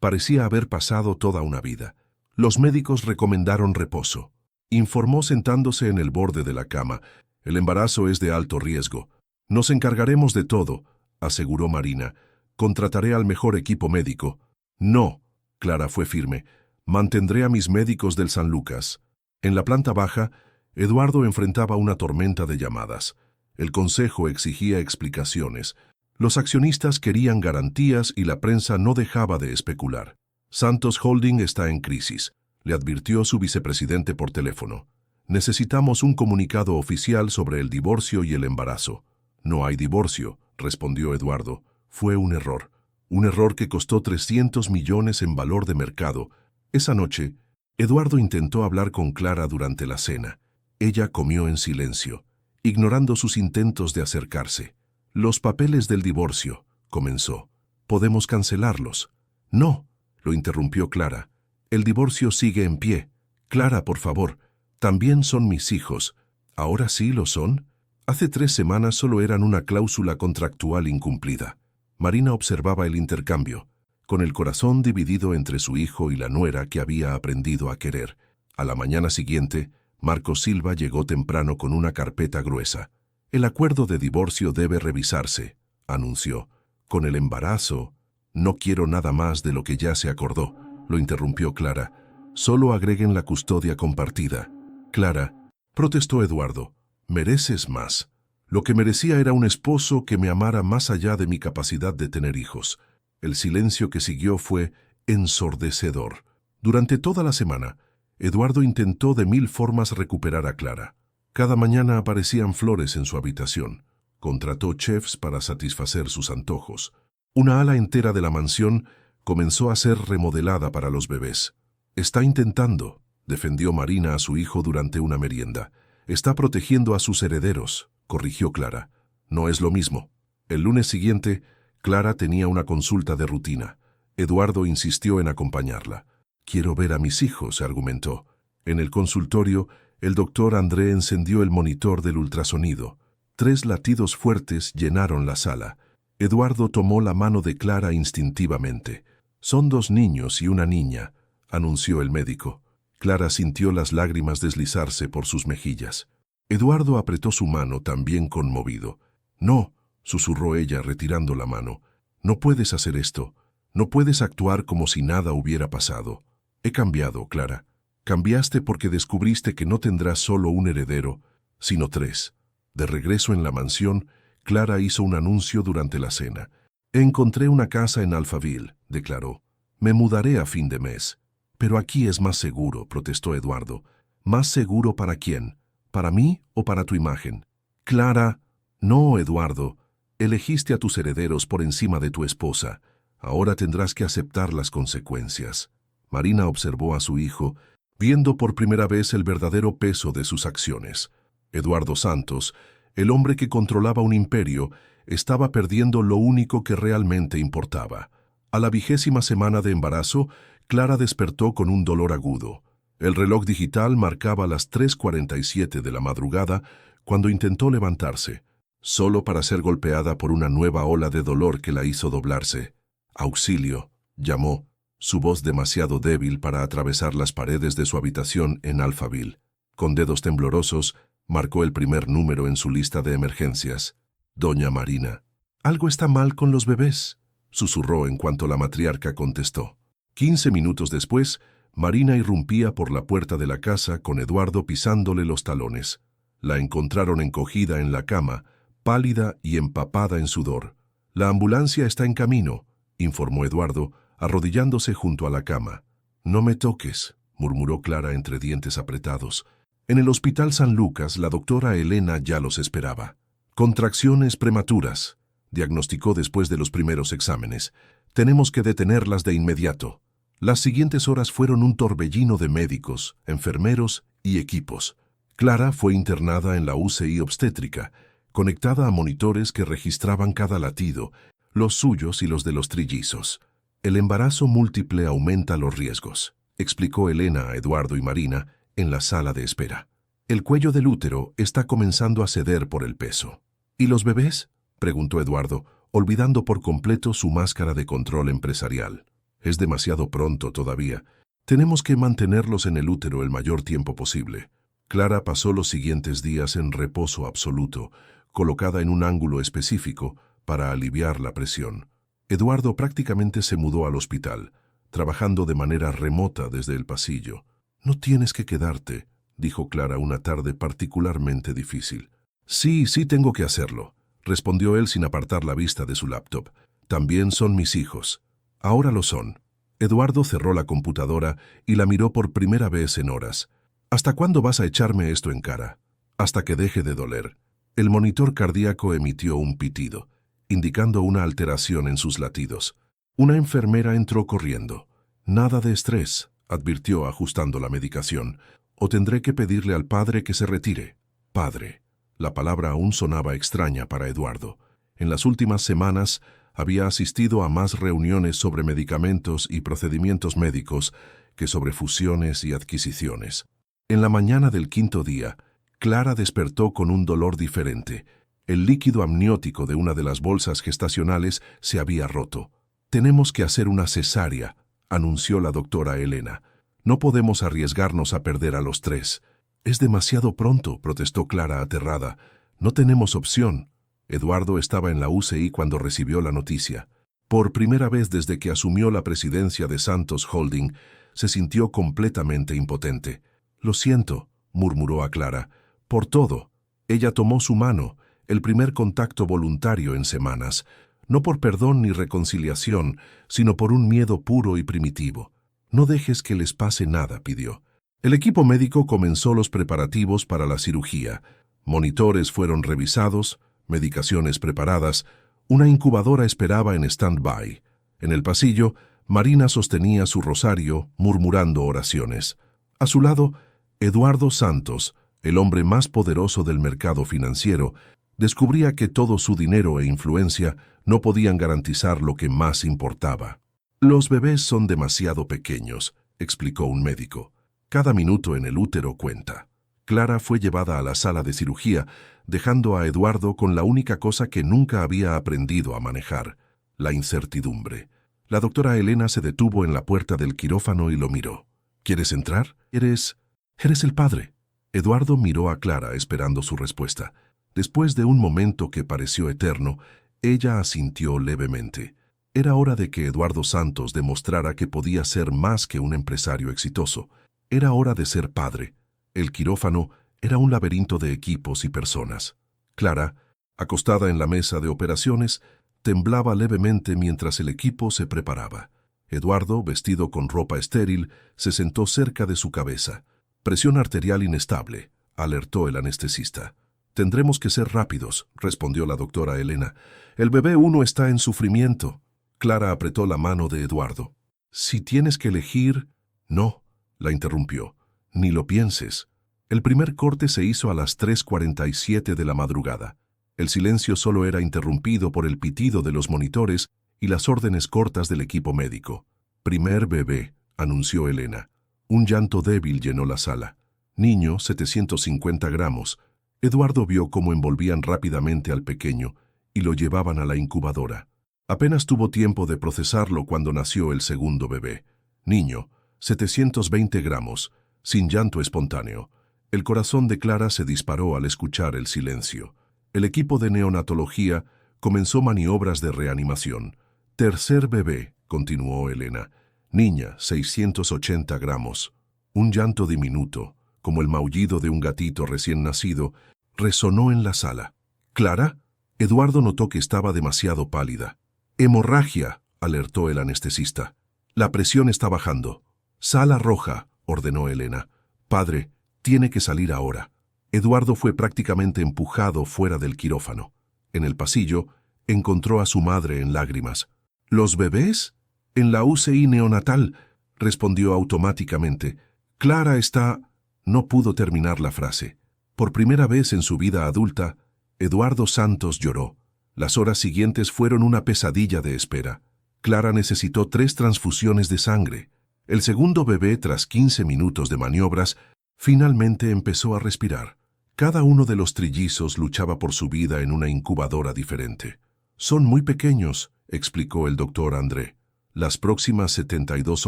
Parecía haber pasado toda una vida. Los médicos recomendaron reposo. Informó sentándose en el borde de la cama. El embarazo es de alto riesgo. Nos encargaremos de todo, aseguró Marina. Contrataré al mejor equipo médico. No, Clara fue firme. Mantendré a mis médicos del San Lucas. En la planta baja, Eduardo enfrentaba una tormenta de llamadas. El consejo exigía explicaciones. Los accionistas querían garantías y la prensa no dejaba de especular. Santos Holding está en crisis, le advirtió su vicepresidente por teléfono. Necesitamos un comunicado oficial sobre el divorcio y el embarazo. No hay divorcio, respondió Eduardo. Fue un error. Un error que costó 300 millones en valor de mercado. Esa noche, Eduardo intentó hablar con Clara durante la cena. Ella comió en silencio, ignorando sus intentos de acercarse. Los papeles del divorcio, comenzó. ¿Podemos cancelarlos? No, lo interrumpió Clara. El divorcio sigue en pie. Clara, por favor, también son mis hijos. ¿Ahora sí lo son? Hace 3 semanas solo eran una cláusula contractual incumplida. Marina observaba el intercambio, con el corazón dividido entre su hijo y la nuera que había aprendido a querer. A la mañana siguiente, Marcos Silva llegó temprano con una carpeta gruesa. El acuerdo de divorcio debe revisarse, anunció. Con el embarazo, no quiero nada más de lo que ya se acordó, lo interrumpió Clara. Solo agreguen la custodia compartida. Clara, protestó Eduardo, mereces más. Lo que merecía era un esposo que me amara más allá de mi capacidad de tener hijos. El silencio que siguió fue ensordecedor. Durante toda la semana, Eduardo intentó de 1000 formas recuperar a Clara. Cada mañana aparecían flores en su habitación. Contrató chefs para satisfacer sus antojos. Una ala entera de la mansión comenzó a ser remodelada para los bebés. Está intentando, defendió Marina a su hijo durante una merienda. Está protegiendo a sus herederos, corrigió Clara. No es lo mismo. El lunes siguiente, Clara tenía una consulta de rutina. Eduardo insistió en acompañarla. Quiero ver a mis hijos, argumentó. En el consultorio, el doctor André encendió el monitor del ultrasonido. 3 latidos fuertes llenaron la sala. Eduardo tomó la mano de Clara instintivamente. Son 2 niños y una niña, anunció el médico. Clara sintió las lágrimas deslizarse por sus mejillas. Eduardo apretó su mano, también conmovido. No, susurró ella retirando la mano. No puedes hacer esto. No puedes actuar como si nada hubiera pasado. He cambiado, Clara. Cambiaste porque descubriste que no tendrás solo un heredero, sino 3. De regreso en la mansión, Clara hizo un anuncio durante la cena. Encontré una casa en Alphaville, declaró. Me mudaré a fin de mes. Pero aquí es más seguro, protestó Eduardo. ¿Más seguro para quién? ¿Para mí o para tu imagen? Clara. No, Eduardo. Elegiste a tus herederos por encima de tu esposa. Ahora tendrás que aceptar las consecuencias. Marina observó a su hijo, viendo por primera vez el verdadero peso de sus acciones. Eduardo Santos, el hombre que controlaba un imperio, estaba perdiendo lo único que realmente importaba. A la 20ª semana de embarazo, Clara despertó con un dolor agudo. El reloj digital marcaba las 3:47 de la madrugada cuando intentó levantarse, solo para ser golpeada por una nueva ola de dolor que la hizo doblarse. «Auxilio», llamó, su voz demasiado débil para atravesar las paredes de su habitación en Alphaville. Con dedos temblorosos, marcó el primer número en su lista de emergencias. «Doña Marina». «Algo está mal con los bebés», susurró en cuanto la matriarca contestó. 15 minutos después, Marina irrumpía por la puerta de la casa con Eduardo pisándole los talones. La encontraron encogida en la cama, pálida y empapada en sudor. «La ambulancia está en camino», informó Eduardo, arrodillándose junto a la cama. «No me toques», murmuró Clara entre dientes apretados. En el Hospital San Lucas, la doctora Elena ya los esperaba. «Contracciones prematuras», diagnosticó después de los primeros exámenes. «Tenemos que detenerlas de inmediato». Las siguientes horas fueron un torbellino de médicos, enfermeros y equipos. Clara fue internada en la UCI obstétrica, conectada a monitores que registraban cada latido, los suyos y los de los trillizos. «El embarazo múltiple aumenta los riesgos», explicó Elena a Eduardo y Marina en la sala de espera. «El cuello del útero está comenzando a ceder por el peso». «¿Y los bebés?», preguntó Eduardo, olvidando por completo su máscara de control empresarial. Es demasiado pronto todavía. Tenemos que mantenerlos en el útero el mayor tiempo posible. Clara pasó los siguientes días en reposo absoluto, colocada en un ángulo específico para aliviar la presión. Eduardo prácticamente se mudó al hospital, trabajando de manera remota desde el pasillo. «No tienes que quedarte», dijo Clara una tarde particularmente difícil. «Sí, sí tengo que hacerlo», respondió él sin apartar la vista de su laptop. «También son mis hijos». «Ahora lo son». Eduardo cerró la computadora y la miró por primera vez en horas. «¿Hasta cuándo vas a echarme esto en cara?» «Hasta que deje de doler». El monitor cardíaco emitió un pitido, indicando una alteración en sus latidos. Una enfermera entró corriendo. «Nada de estrés», advirtió ajustando la medicación. «O tendré que pedirle al padre que se retire». «Padre». La palabra aún sonaba extraña para Eduardo. En las últimas semanas había asistido a más reuniones sobre medicamentos y procedimientos médicos que sobre fusiones y adquisiciones. En la mañana del quinto día, Clara despertó con un dolor diferente. El líquido amniótico de una de las bolsas gestacionales se había roto. «Tenemos que hacer una cesárea», anunció la doctora Elena. «No podemos arriesgarnos a perder a los tres». «Es demasiado pronto», protestó Clara aterrada. «No tenemos opción». Eduardo estaba en la UCI cuando recibió la noticia. Por primera vez desde que asumió la presidencia de Santos Holding, se sintió completamente impotente. «Lo siento», murmuró a Clara, «por todo». Ella tomó su mano, el primer contacto voluntario en semanas, no por perdón ni reconciliación, sino por un miedo puro y primitivo. «No dejes que les pase nada», pidió. El equipo médico comenzó los preparativos para la cirugía. Monitores fueron revisados, medicaciones preparadas, una incubadora esperaba en stand-by. En el pasillo, Marina sostenía su rosario, murmurando oraciones. A su lado, Eduardo Santos, el hombre más poderoso del mercado financiero, descubría que todo su dinero e influencia no podían garantizar lo que más importaba. «Los bebés son demasiado pequeños», explicó un médico. «Cada minuto en el útero cuenta». Clara fue llevada a la sala de cirugía, dejando a Eduardo con la única cosa que nunca había aprendido a manejar, la incertidumbre. La doctora Elena se detuvo en la puerta del quirófano y lo miró. «¿Quieres entrar? Eres el padre». Eduardo miró a Clara esperando su respuesta. Después de un momento que pareció eterno, ella asintió levemente. Era hora de que Eduardo Santos demostrara que podía ser más que un empresario exitoso. Era hora de ser padre. El quirófano era un laberinto de equipos y personas. Clara, acostada en la mesa de operaciones, temblaba levemente mientras el equipo se preparaba. Eduardo, vestido con ropa estéril, se sentó cerca de su cabeza. «Presión arterial inestable», alertó el anestesista. «Tendremos que ser rápidos», respondió la doctora Elena. «El bebé 1 está en sufrimiento». Clara apretó la mano de Eduardo. «Si tienes que elegir...» «No», la interrumpió. «Ni lo pienses». El primer corte se hizo a las 3:47 de la madrugada. El silencio solo era interrumpido por el pitido de los monitores y las órdenes cortas del equipo médico. «Primer bebé», anunció Elena. Un llanto débil llenó la sala. «Niño, 750 gramos». Eduardo vio cómo envolvían rápidamente al pequeño y lo llevaban a la incubadora. Apenas tuvo tiempo de procesarlo cuando nació el segundo bebé. «Niño, 720 gramos», sin llanto espontáneo. El corazón de Clara se disparó al escuchar el silencio. El equipo de neonatología comenzó maniobras de reanimación. «Tercer bebé», continuó Elena. «Niña, 680 gramos». Un llanto diminuto, como el maullido de un gatito recién nacido, resonó en la sala. «¿Clara?» Eduardo notó que estaba demasiado pálida. «Hemorragia», alertó el anestesista. «La presión está bajando». «Sala roja», ordenó Elena. «Padre, tiene que salir ahora». Eduardo fue prácticamente empujado fuera del quirófano. En el pasillo, encontró a su madre en lágrimas. «¿Los bebés?» «En la UCI neonatal», respondió automáticamente. «Clara está...» No pudo terminar la frase. Por primera vez en su vida adulta, Eduardo Santos lloró. Las horas siguientes fueron una pesadilla de espera. Clara necesitó 3 transfusiones de sangre. El segundo bebé, tras 15 minutos de maniobras, finalmente empezó a respirar. Cada uno de los trillizos luchaba por su vida en una incubadora diferente. «Son muy pequeños», explicó el doctor André. Las próximas 72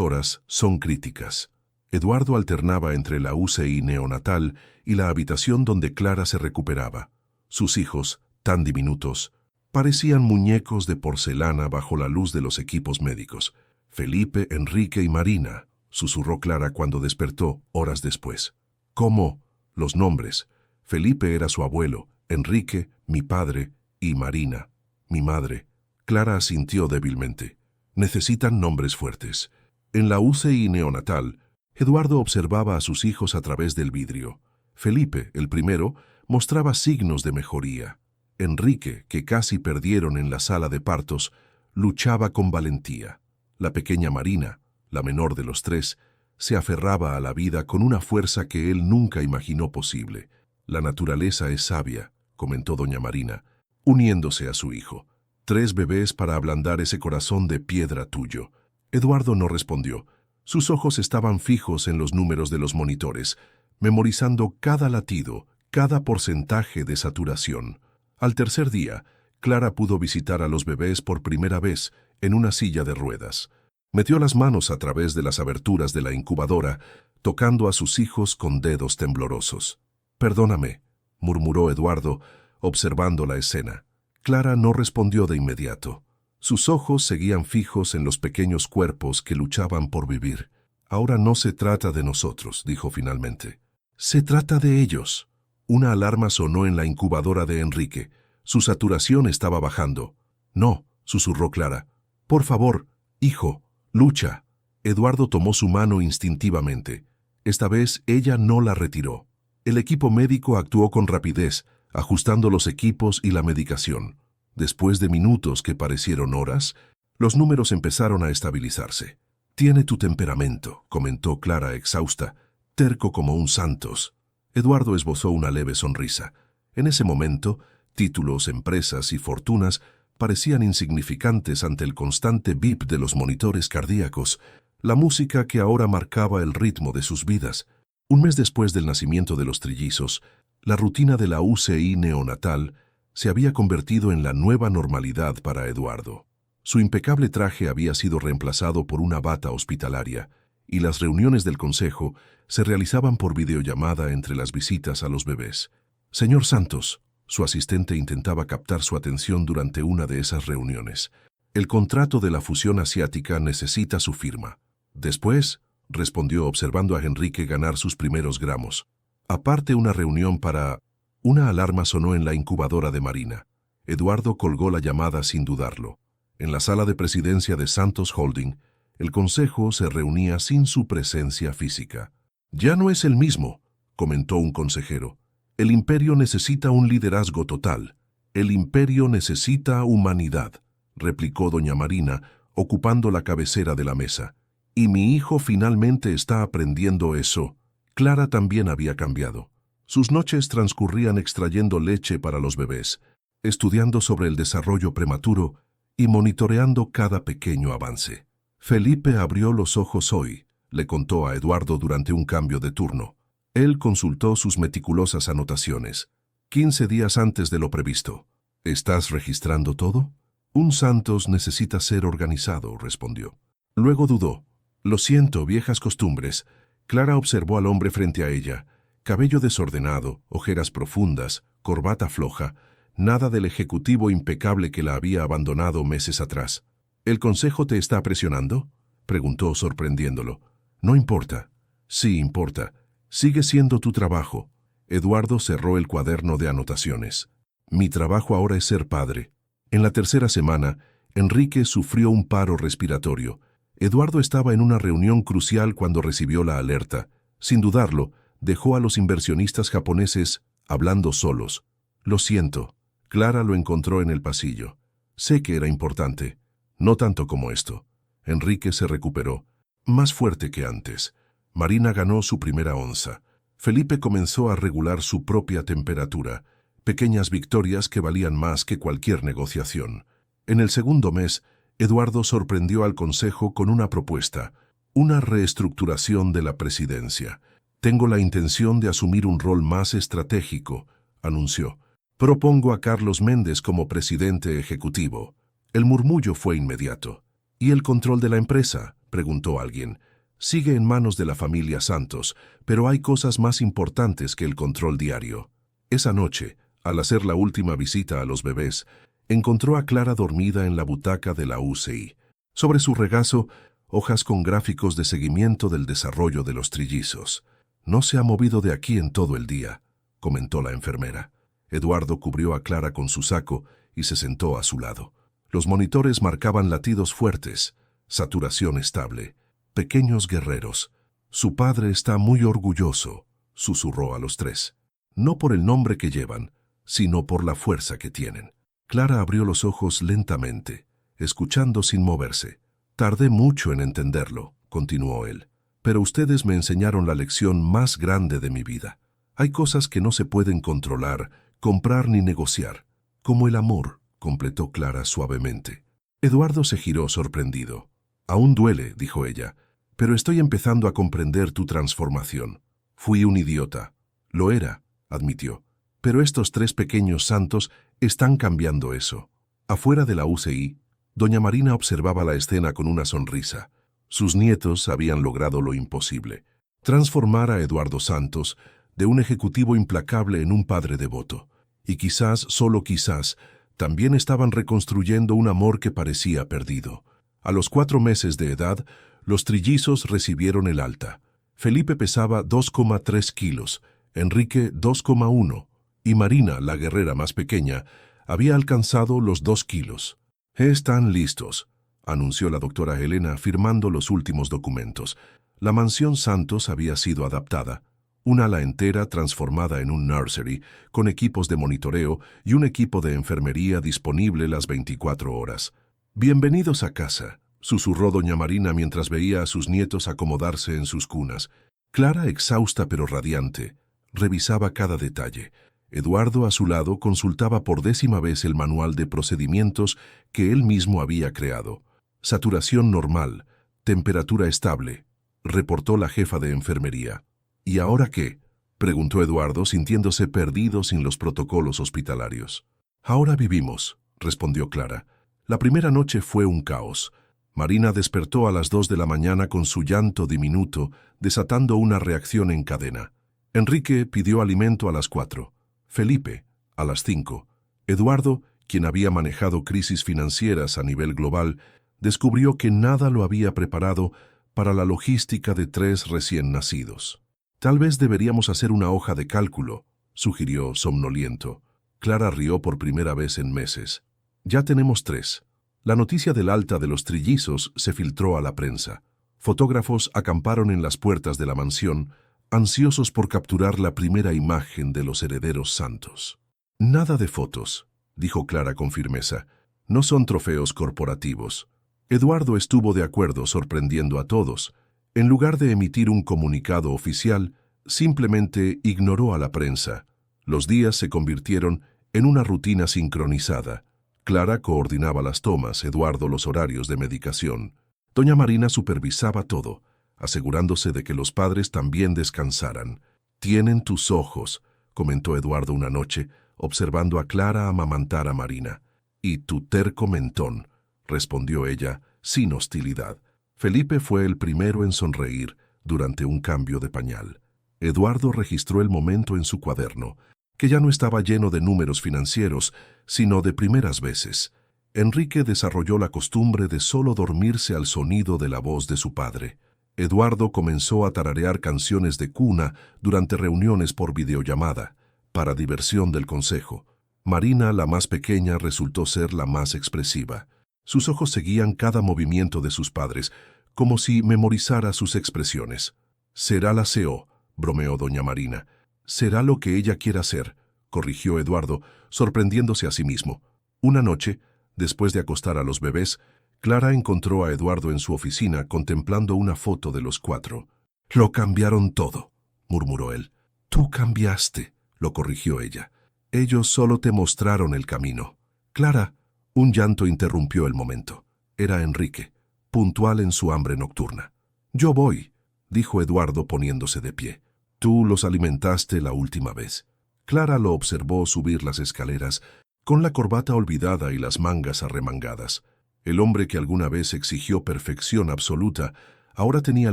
horas son críticas. Eduardo alternaba entre la UCI neonatal y la habitación donde Clara se recuperaba. Sus hijos, tan diminutos, parecían muñecos de porcelana bajo la luz de los equipos médicos. Felipe, Enrique y Marina, susurró Clara cuando despertó horas después. ¿Cómo? Los nombres. Felipe era su abuelo, Enrique, mi padre, y Marina, mi madre. Clara asintió débilmente. Necesitan nombres fuertes. En la UCI neonatal, Eduardo observaba a sus hijos a través del vidrio. Felipe, el primero, mostraba signos de mejoría. Enrique, que casi perdieron en la sala de partos, luchaba con valentía. La pequeña Marina, la menor de los tres, se aferraba a la vida con una fuerza que él nunca imaginó posible. La naturaleza es sabia, comentó doña Marina, uniéndose a su hijo. 3 bebés para ablandar ese corazón de piedra tuyo. Eduardo no respondió. Sus ojos estaban fijos en los números de los monitores, memorizando cada latido, cada porcentaje de saturación. Al tercer día, Clara pudo visitar a los bebés por primera vez en una silla de ruedas. Metió las manos a través de las aberturas de la incubadora, tocando a sus hijos con dedos temblorosos. «Perdóname», murmuró Eduardo, observando la escena. Clara no respondió de inmediato. Sus ojos seguían fijos en los pequeños cuerpos que luchaban por vivir. «Ahora no se trata de nosotros», dijo finalmente. «Se trata de ellos». Una alarma sonó en la incubadora de Enrique. Su saturación estaba bajando. «No», susurró Clara. «Por favor, hijo, lucha». Eduardo tomó su mano instintivamente. Esta vez ella no la retiró. El equipo médico actuó con rapidez, ajustando los equipos y la medicación. Después de minutos que parecieron horas, los números empezaron a estabilizarse. «Tiene tu temperamento», comentó Clara exhausta, terco como un Santos. Eduardo esbozó una leve sonrisa. En ese momento, títulos, empresas y fortunas parecían insignificantes ante el constante bip de los monitores cardíacos, la música que ahora marcaba el ritmo de sus vidas. Un mes después del nacimiento de los trillizos, la rutina de la UCI neonatal se había convertido en la nueva normalidad para Eduardo. Su impecable traje había sido reemplazado por una bata hospitalaria, y las reuniones del consejo se realizaban por videollamada entre las visitas a los bebés. «Señor Santos», su asistente intentaba captar su atención durante una de esas reuniones. «El contrato de la fusión asiática necesita su firma». «Después», respondió observando a Enrique ganar sus primeros gramos. «Aparte una reunión para...». Una alarma sonó en la incubadora de Marina. Eduardo colgó la llamada sin dudarlo. En la sala de presidencia de Santos Holding, el consejo se reunía sin su presencia física. «Ya no es el mismo», comentó un consejero. «El imperio necesita un liderazgo total. El imperio necesita humanidad», replicó doña Marina, ocupando la cabecera de la mesa. «Y mi hijo finalmente está aprendiendo eso». Clara también había cambiado. Sus noches transcurrían extrayendo leche para los bebés, estudiando sobre el desarrollo prematuro y monitoreando cada pequeño avance. «Felipe abrió los ojos hoy», le contó a Eduardo durante un cambio de turno. Él consultó sus meticulosas anotaciones. 15 días antes de lo previsto. «¿Estás registrando todo?» «Un Santos necesita ser organizado», respondió. Luego dudó. «Lo siento, viejas costumbres». Clara observó al hombre frente a ella. Cabello desordenado, ojeras profundas, corbata floja, nada del ejecutivo impecable que la había abandonado meses atrás. «¿El consejo te está presionando?», preguntó sorprendiéndolo. «No importa». «Sí importa. Sigue siendo tu trabajo». Eduardo cerró el cuaderno de anotaciones. «Mi trabajo ahora es ser padre». En la tercera semana, Enrique sufrió un paro respiratorio. Eduardo estaba en una reunión crucial cuando recibió la alerta. Sin dudarlo, dejó a los inversionistas japoneses hablando solos. «Lo siento». Clara lo encontró en el pasillo. «Sé que era importante. No tanto como esto». Enrique se recuperó, más fuerte que antes. Marina ganó su primera onza. Felipe comenzó a regular su propia temperatura, pequeñas victorias que valían más que cualquier negociación. En el segundo mes, Eduardo sorprendió al consejo con una propuesta, una reestructuración de la presidencia. «Tengo la intención de asumir un rol más estratégico», anunció. «Propongo a Carlos Méndez como presidente ejecutivo». El murmullo fue inmediato. ¿Y el control de la empresa?, preguntó alguien. Sigue en manos de la familia Santos, pero hay cosas más importantes que el control diario. Esa noche, al hacer la última visita a los bebés, encontró a Clara dormida en la butaca de la UCI. Sobre su regazo, hojas con gráficos de seguimiento del desarrollo de los trillizos. «No se ha movido de aquí en todo el día», comentó la enfermera. Eduardo cubrió a Clara con su saco y se sentó a su lado. Los monitores marcaban latidos fuertes, saturación estable. «Pequeños guerreros. Su padre está muy orgulloso», susurró a los tres. «No por el nombre que llevan, sino por la fuerza que tienen». Clara abrió los ojos lentamente, escuchando sin moverse. «Tardé mucho en entenderlo», continuó él. «Pero ustedes me enseñaron la lección más grande de mi vida. Hay cosas que no se pueden controlar, comprar ni negociar. Como el amor», completó Clara suavemente. Eduardo se giró sorprendido. «Aún duele», dijo ella, «pero estoy empezando a comprender tu transformación. Fui un idiota». «Lo era», admitió. «Pero estos tres pequeños santos están cambiando eso». Afuera de la UCI, doña Marina observaba la escena con una sonrisa. Sus nietos habían logrado lo imposible: transformar a Eduardo Santos de un ejecutivo implacable en un padre devoto. Y quizás, solo quizás, también estaban reconstruyendo un amor que parecía perdido. A los 4 meses de edad, los trillizos recibieron el alta. Felipe pesaba 2,3 kilos, Enrique 2,1, y Marina, la guerrera más pequeña, había alcanzado los 2 kilos. «Están listos», anunció la doctora Helena firmando los últimos documentos. La mansión Santos había sido adaptada. Un ala entera transformada en un nursery, con equipos de monitoreo y un equipo de enfermería disponible las 24 horas. «Bienvenidos a casa», susurró doña Marina mientras veía a sus nietos acomodarse en sus cunas. Clara, exhausta pero radiante, revisaba cada detalle. Eduardo, a su lado, consultaba por 10ª vez el manual de procedimientos que él mismo había creado. «Saturación normal, temperatura estable», reportó la jefa de enfermería. «¿Y ahora qué?», preguntó Eduardo, sintiéndose perdido sin los protocolos hospitalarios. «Ahora vivimos», respondió Clara. La primera noche fue un caos. Marina despertó a las 2 de la mañana con su llanto diminuto, desatando una reacción en cadena. Enrique pidió alimento a las 4. Felipe, a las 5. Eduardo, quien había manejado crisis financieras a nivel global, descubrió que nada lo había preparado para la logística de 3 recién nacidos. «Tal vez deberíamos hacer una hoja de cálculo», sugirió somnoliento. Clara rió por primera vez en meses. «Ya tenemos 3. La noticia del alta de los trillizos se filtró a la prensa. Fotógrafos acamparon en las puertas de la mansión, ansiosos por capturar la primera imagen de los herederos Santos». «Nada de fotos», dijo Clara con firmeza. «No son trofeos corporativos». Eduardo estuvo de acuerdo, sorprendiendo a todos. En lugar de emitir un comunicado oficial, simplemente ignoró a la prensa. Los días se convirtieron en una rutina sincronizada. Clara coordinaba las tomas, Eduardo los horarios de medicación. Doña Marina supervisaba todo, asegurándose de que los padres también descansaran. «Tienen tus ojos», comentó Eduardo una noche, observando a Clara amamantar a Marina. «Y tu terco mentón», respondió ella, sin hostilidad. Felipe fue el primero en sonreír durante un cambio de pañal. Eduardo registró el momento en su cuaderno, que ya no estaba lleno de números financieros, sino de primeras veces. Enrique desarrolló la costumbre de solo dormirse al sonido de la voz de su padre. Eduardo comenzó a tararear canciones de cuna durante reuniones por videollamada, para diversión del consejo. Marina, la más pequeña, resultó ser la más expresiva. Sus ojos seguían cada movimiento de sus padres, como si memorizara sus expresiones. «Será la CO», bromeó doña Marina. «Será lo que ella quiera ser», corrigió Eduardo, sorprendiéndose a sí mismo. Una noche, después de acostar a los bebés, Clara encontró a Eduardo en su oficina contemplando una foto de los 4. «Lo cambiaron todo», murmuró él. «Tú cambiaste», lo corrigió ella. «Ellos solo te mostraron el camino». «Clara», un llanto interrumpió el momento. Era Enrique, puntual en su hambre nocturna. «Yo voy», dijo Eduardo poniéndose de pie. «Tú los alimentaste la última vez». Clara lo observó subir las escaleras, con la corbata olvidada y las mangas arremangadas. El hombre que alguna vez exigió perfección absoluta, ahora tenía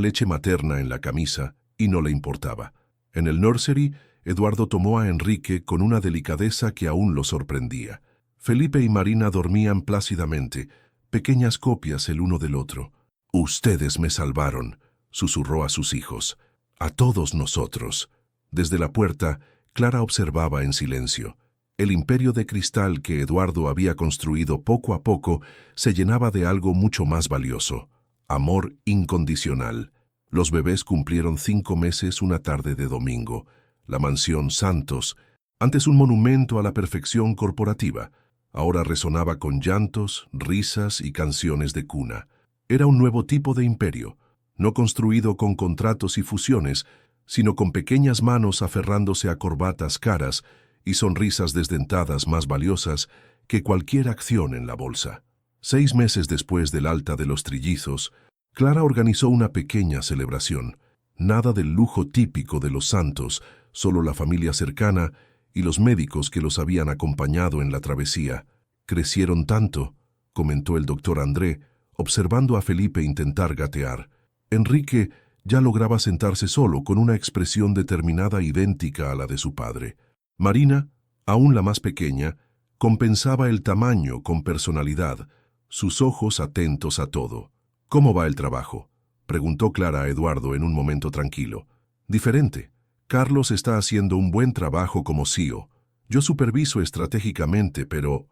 leche materna en la camisa y no le importaba. En el nursery, Eduardo tomó a Enrique con una delicadeza que aún lo sorprendía. Felipe y Marina dormían plácidamente, pequeñas copias el uno del otro. «Ustedes me salvaron», susurró a sus hijos. «A todos nosotros». Desde la puerta, Clara observaba en silencio. El imperio de cristal que Eduardo había construido poco a poco se llenaba de algo mucho más valioso: amor incondicional. Los bebés cumplieron 5 meses una tarde de domingo. La mansión Santos, antes un monumento a la perfección corporativa, ahora resonaba con llantos, risas y canciones de cuna. Era un nuevo tipo de imperio, no construido con contratos y fusiones, sino con pequeñas manos aferrándose a corbatas caras y sonrisas desdentadas más valiosas que cualquier acción en la bolsa. 6 meses después del alta de los trillizos, Clara organizó una pequeña celebración. Nada del lujo típico de los Santos, solo la familia cercana y los médicos que los habían acompañado en la travesía. «Crecieron tanto», comentó el doctor André, observando a Felipe intentar gatear. Enrique ya lograba sentarse solo, con una expresión determinada idéntica a la de su padre. Marina, aún la más pequeña, compensaba el tamaño con personalidad, sus ojos atentos a todo. «¿Cómo va el trabajo?», preguntó Clara a Eduardo en un momento tranquilo. «Diferente. Carlos está haciendo un buen trabajo como CEO. Yo superviso estratégicamente, pero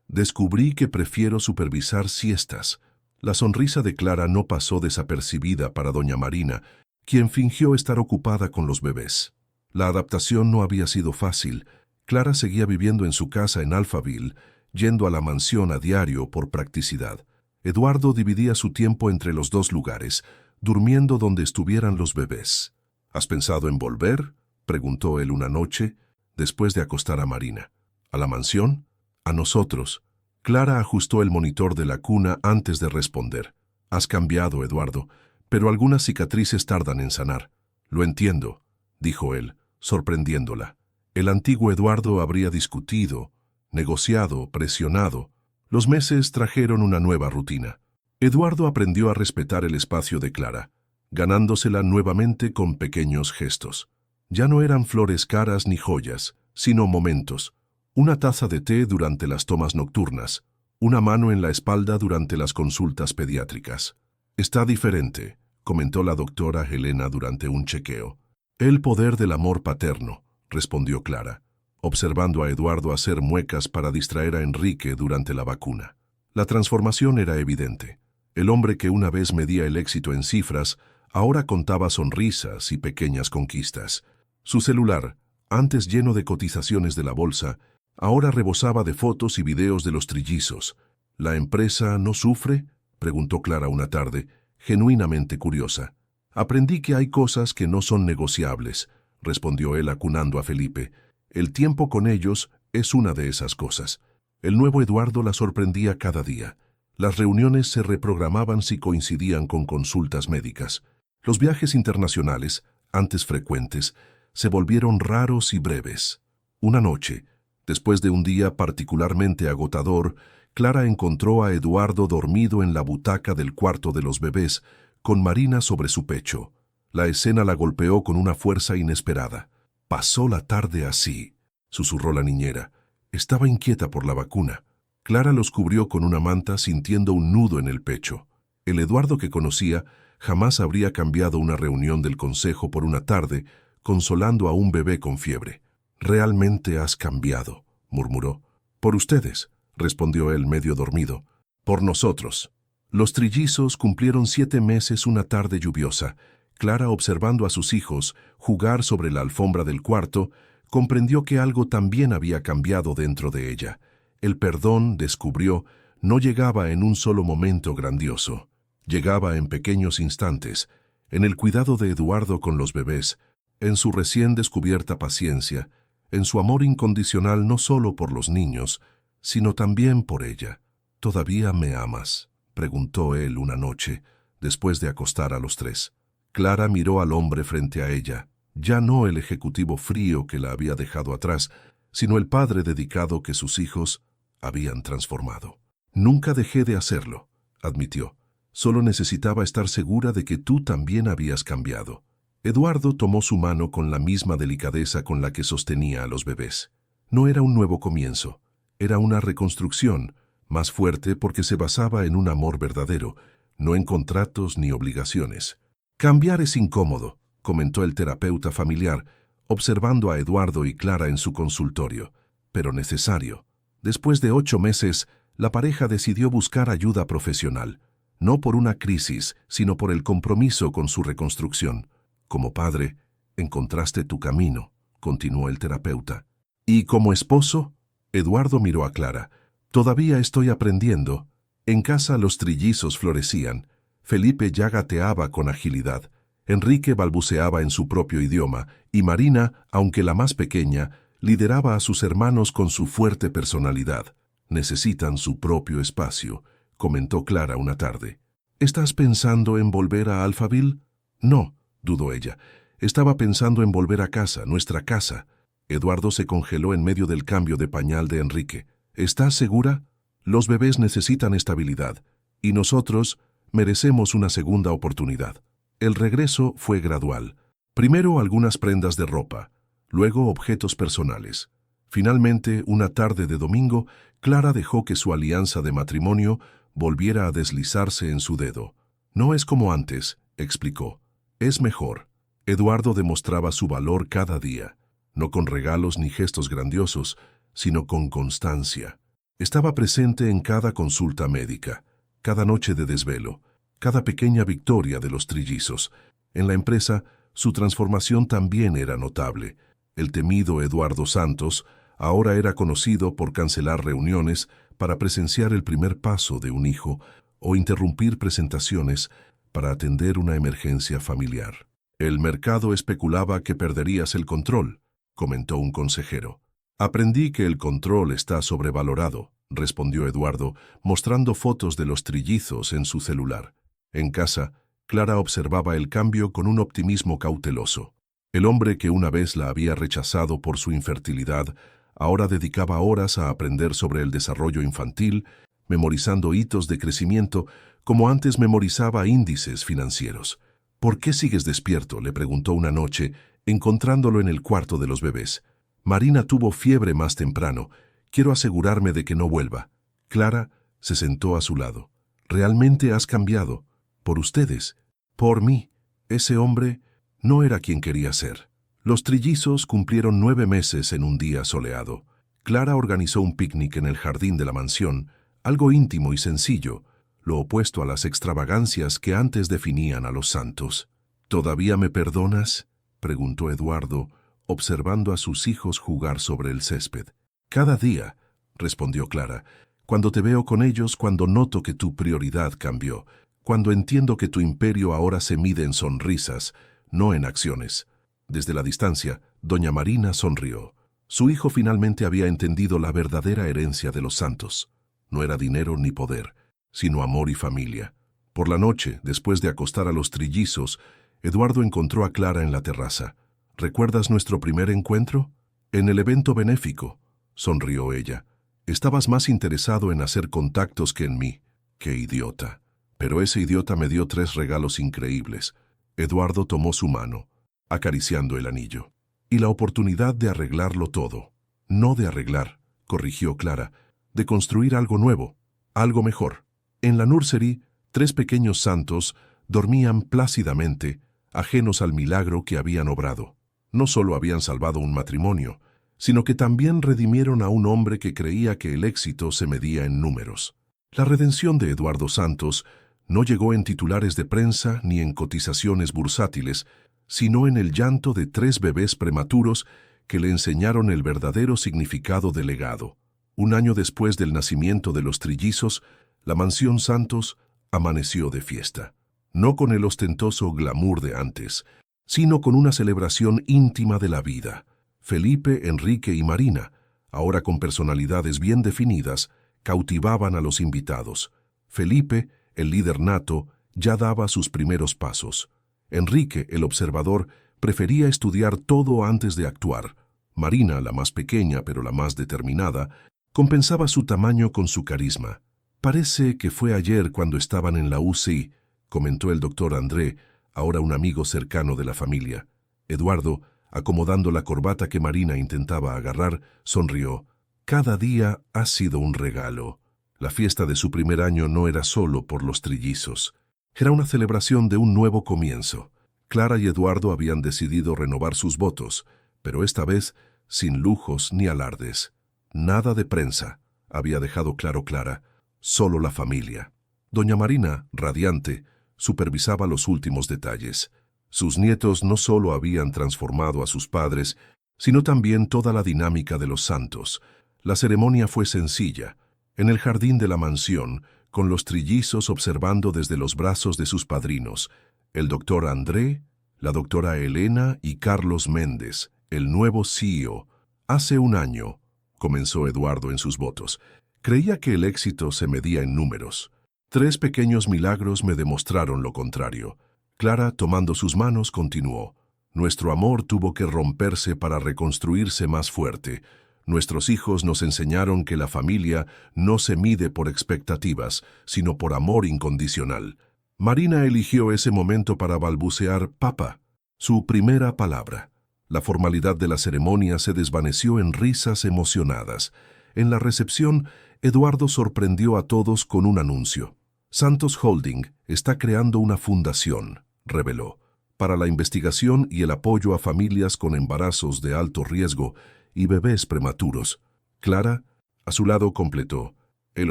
descubrí que prefiero supervisar siestas». La sonrisa de Clara no pasó desapercibida para doña Marina, quien fingió estar ocupada con los bebés. La adaptación no había sido fácil. Clara seguía viviendo en su casa en Alphaville, yendo a la mansión a diario por practicidad. Eduardo dividía su tiempo entre los dos lugares, durmiendo donde estuvieran los bebés. «¿Has pensado en volver?», preguntó él una noche, después de acostar a Marina. «¿A la mansión?». «A nosotros». Clara ajustó el monitor de la cuna antes de responder. «Has cambiado, Eduardo, pero algunas cicatrices tardan en sanar». «Lo entiendo», dijo él, sorprendiéndola. El antiguo Eduardo habría discutido, negociado, presionado. Los meses trajeron una nueva rutina. Eduardo aprendió a respetar el espacio de Clara, ganándosela nuevamente con pequeños gestos. Ya no eran flores caras ni joyas, sino momentos. Una taza de té durante las tomas nocturnas, una mano en la espalda durante las consultas pediátricas. «Está diferente», comentó la doctora Helena durante un chequeo. «El poder del amor paterno», respondió Clara, observando a Eduardo hacer muecas para distraer a Enrique durante la vacuna. La transformación era evidente. El hombre que una vez medía el éxito en cifras, ahora contaba sonrisas y pequeñas conquistas. Su celular, antes lleno de cotizaciones de la bolsa, ahora rebosaba de fotos y videos de los trillizos. «¿La empresa no sufre?», preguntó Clara una tarde, genuinamente curiosa. «Aprendí que hay cosas que no son negociables», respondió él acunando a Felipe. «El tiempo con ellos es una de esas cosas». El nuevo Eduardo la sorprendía cada día. Las reuniones se reprogramaban si coincidían con consultas médicas. Los viajes internacionales, antes frecuentes, se volvieron raros y breves. Una noche, después de un día particularmente agotador, Clara encontró a Eduardo dormido en la butaca del cuarto de los bebés, con Marina sobre su pecho. La escena la golpeó con una fuerza inesperada. «Pasó la tarde así», susurró la niñera. Estaba inquieta por la vacuna. Clara los cubrió con una manta, sintiendo un nudo en el pecho. El Eduardo que conocía jamás habría cambiado una reunión del consejo por una tarde, consolando a un bebé con fiebre. «Realmente has cambiado», murmuró. «Por ustedes», respondió él medio dormido. «Por nosotros». Los trillizos cumplieron 7 meses una tarde lluviosa. Clara, observando a sus hijos jugar sobre la alfombra del cuarto, comprendió que algo también había cambiado dentro de ella. El perdón, descubrió, no llegaba en un solo momento grandioso. Llegaba en pequeños instantes, en el cuidado de Eduardo con los bebés, en su recién descubierta paciencia, en su amor incondicional no solo por los niños, sino también por ella. «¿Todavía me amas?», preguntó él una noche, después de acostar a los 3. Clara miró al hombre frente a ella, ya no el ejecutivo frío que la había dejado atrás, sino el padre dedicado que sus hijos habían transformado. Nunca dejé de hacerlo, admitió. Solo necesitaba estar segura de que tú también habías cambiado. Eduardo tomó su mano con la misma delicadeza con la que sostenía a los bebés. No era un nuevo comienzo, era una reconstrucción, más fuerte porque se basaba en un amor verdadero, no en contratos ni obligaciones. Cambiar es incómodo, comentó el terapeuta familiar, observando a Eduardo y Clara en su consultorio, pero necesario. Después de 8 meses, la pareja decidió buscar ayuda profesional, no por una crisis, sino por el compromiso con su reconstrucción. Como padre, encontraste tu camino, continuó el terapeuta. ¿Y como esposo? Eduardo miró a Clara. Todavía estoy aprendiendo. En casa los trillizos florecían. Felipe ya gateaba con agilidad. Enrique balbuceaba en su propio idioma, y Marina, aunque la más pequeña, lideraba a sus hermanos con su fuerte personalidad. Necesitan su propio espacio, comentó Clara una tarde. ¿Estás pensando en volver a Alphaville? No, dudó ella. Estaba pensando en volver a casa, nuestra casa. Eduardo se congeló en medio del cambio de pañal de Enrique. ¿Estás segura? Los bebés necesitan estabilidad, y nosotros merecemos una segunda oportunidad. El regreso fue gradual. Primero algunas prendas de ropa, luego objetos personales. Finalmente, una tarde de domingo, Clara dejó que su alianza de matrimonio volviera a deslizarse en su dedo. No es como antes, explicó. Es mejor. Eduardo demostraba su valor cada día, no con regalos ni gestos grandiosos, sino con constancia. Estaba presente en cada consulta médica, cada noche de desvelo, cada pequeña victoria de los trillizos. En la empresa, su transformación también era notable. El temido Eduardo Santos ahora era conocido por cancelar reuniones para presenciar el primer paso de un hijo o interrumpir presentaciones para atender una emergencia familiar. El mercado especulaba que perderías el control, comentó un consejero. Aprendí que el control está sobrevalorado, respondió Eduardo, mostrando fotos de los trillizos en su celular. En casa, Clara observaba el cambio con un optimismo cauteloso. El hombre que una vez la había rechazado por su infertilidad, ahora dedicaba horas a aprender sobre el desarrollo infantil, memorizando hitos de crecimiento como antes memorizaba índices financieros. ¿Por qué sigues despierto?, le preguntó una noche, encontrándolo en el cuarto de los bebés. Marina tuvo fiebre más temprano. Quiero asegurarme de que no vuelva. Clara se sentó a su lado. ¿Realmente has cambiado? Por ustedes. Por mí. Ese hombre no era quien quería ser. Los trillizos cumplieron 9 meses en un día soleado. Clara organizó un picnic en el jardín de la mansión, algo íntimo y sencillo, lo opuesto a las extravagancias que antes definían a los Santos. ¿Todavía me perdonas?, preguntó Eduardo, observando a sus hijos jugar sobre el césped. Cada día, respondió Clara, cuando te veo con ellos, cuando noto que tu prioridad cambió, cuando entiendo que tu imperio ahora se mide en sonrisas, no en acciones. Desde la distancia, doña Marina sonrió. Su hijo finalmente había entendido la verdadera herencia de los Santos. No era dinero ni poder, sino amor y familia. Por la noche, después de acostar a los trillizos, Eduardo encontró a Clara en la terraza. ¿Recuerdas nuestro primer encuentro? En el evento benéfico, sonrió ella. Estabas más interesado en hacer contactos que en mí. ¡Qué idiota! Pero ese idiota me dio 3 regalos increíbles. Eduardo tomó su mano, acariciando el anillo. Y la oportunidad de arreglarlo todo. No de arreglar, corrigió Clara, de construir algo nuevo, algo mejor. En la nursery, 3 pequeños santos dormían plácidamente, ajenos al milagro que habían obrado. No solo habían salvado un matrimonio, sino que también redimieron a un hombre que creía que el éxito se medía en números. La redención de Eduardo Santos no llegó en titulares de prensa ni en cotizaciones bursátiles, sino en el llanto de 3 bebés prematuros que le enseñaron el verdadero significado del legado. Un año después del nacimiento de los trillizos, la mansión Santos amaneció de fiesta. No con el ostentoso glamour de antes, sino con una celebración íntima de la vida. Felipe, Enrique y Marina, ahora con personalidades bien definidas, cautivaban a los invitados. Felipe, el líder nato, ya daba sus primeros pasos. Enrique, el observador, prefería estudiar todo antes de actuar. Marina, la más pequeña pero la más determinada, compensaba su tamaño con su carisma. Parece que fue ayer cuando estaban en la UCI, comentó el doctor André, ahora un amigo cercano de la familia. Eduardo, acomodando la corbata que Marina intentaba agarrar, sonrió. Cada día ha sido un regalo. La fiesta de su primer año no era solo por los trillizos. Era una celebración de un nuevo comienzo. Clara y Eduardo habían decidido renovar sus votos, pero esta vez sin lujos ni alardes. Nada de prensa, había dejado claro Clara, solo la familia. Doña Marina, radiante, supervisaba los últimos detalles. Sus nietos no solo habían transformado a sus padres, sino también toda la dinámica de los santos. La ceremonia fue sencilla, en el jardín de la mansión, con los trillizos observando desde los brazos de sus padrinos, el doctor André, la doctora Elena y Carlos Méndez, el nuevo CEO. Hace un año, comenzó Eduardo en sus votos, creía que el éxito se medía en números. 3 pequeños milagros me demostraron lo contrario. Clara, tomando sus manos, continuó. Nuestro amor tuvo que romperse para reconstruirse más fuerte. Nuestros hijos nos enseñaron que la familia no se mide por expectativas, sino por amor incondicional. Marina eligió ese momento para balbucear «papá», su primera palabra. La formalidad de la ceremonia se desvaneció en risas emocionadas. En la recepción, Eduardo sorprendió a todos con un anuncio. Santos Holding está creando una fundación, reveló, para la investigación y el apoyo a familias con embarazos de alto riesgo y bebés prematuros. Clara, a su lado, completó. El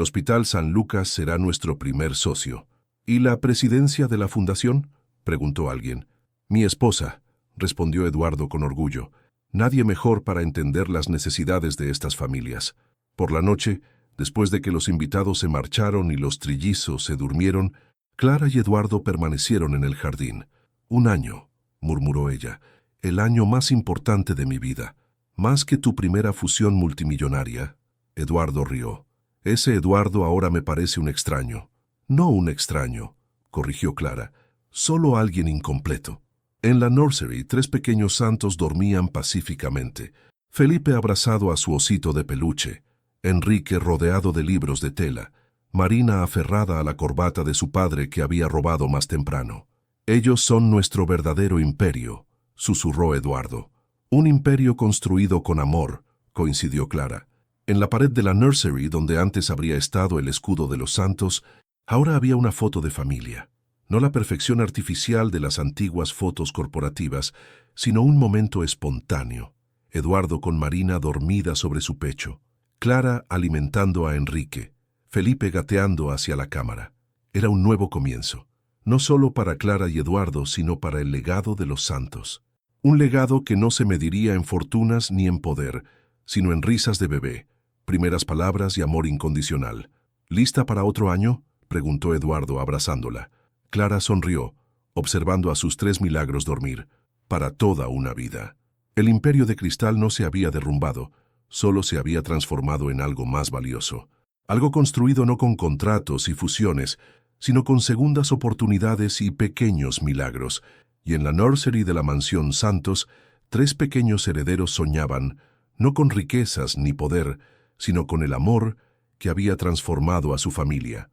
Hospital San Lucas será nuestro primer socio. ¿Y la presidencia de la fundación?, preguntó alguien. Mi esposa, respondió Eduardo con orgullo. Nadie mejor para entender las necesidades de estas familias. Por la noche, después de que los invitados se marcharon y los trillizos se durmieron, Clara y Eduardo permanecieron en el jardín. 1 año, murmuró ella, el año más importante de mi vida. Más que tu primera fusión multimillonaria. Eduardo rió. Ese Eduardo ahora me parece un extraño. No un extraño, corrigió Clara, solo alguien incompleto. En la nursery, 3 pequeños santos dormían pacíficamente. Felipe abrazado a su osito de peluche, Enrique rodeado de libros de tela, Marina aferrada a la corbata de su padre que había robado más temprano. Ellos son nuestro verdadero imperio, susurró Eduardo. Un imperio construido con amor, coincidió Clara. En la pared de la nursery, donde antes habría estado el escudo de los santos, ahora había una foto de familia. No la perfección artificial de las antiguas fotos corporativas, sino un momento espontáneo. Eduardo con Marina dormida sobre su pecho, Clara alimentando a Enrique, Felipe gateando hacia la cámara. Era un nuevo comienzo, no solo para Clara y Eduardo, sino para el legado de los santos. Un legado que no se mediría en fortunas ni en poder, sino en risas de bebé, primeras palabras y amor incondicional. ¿Lista para otro año?, preguntó Eduardo abrazándola. Clara sonrió, observando a sus 3 milagros dormir, para toda una vida. El imperio de cristal no se había derrumbado, solo se había transformado en algo más valioso. Algo construido no con contratos y fusiones, sino con segundas oportunidades y pequeños milagros. Y en la nursery de la mansión Santos, 3 pequeños herederos soñaban, no con riquezas ni poder, sino con el amor que había transformado a su familia.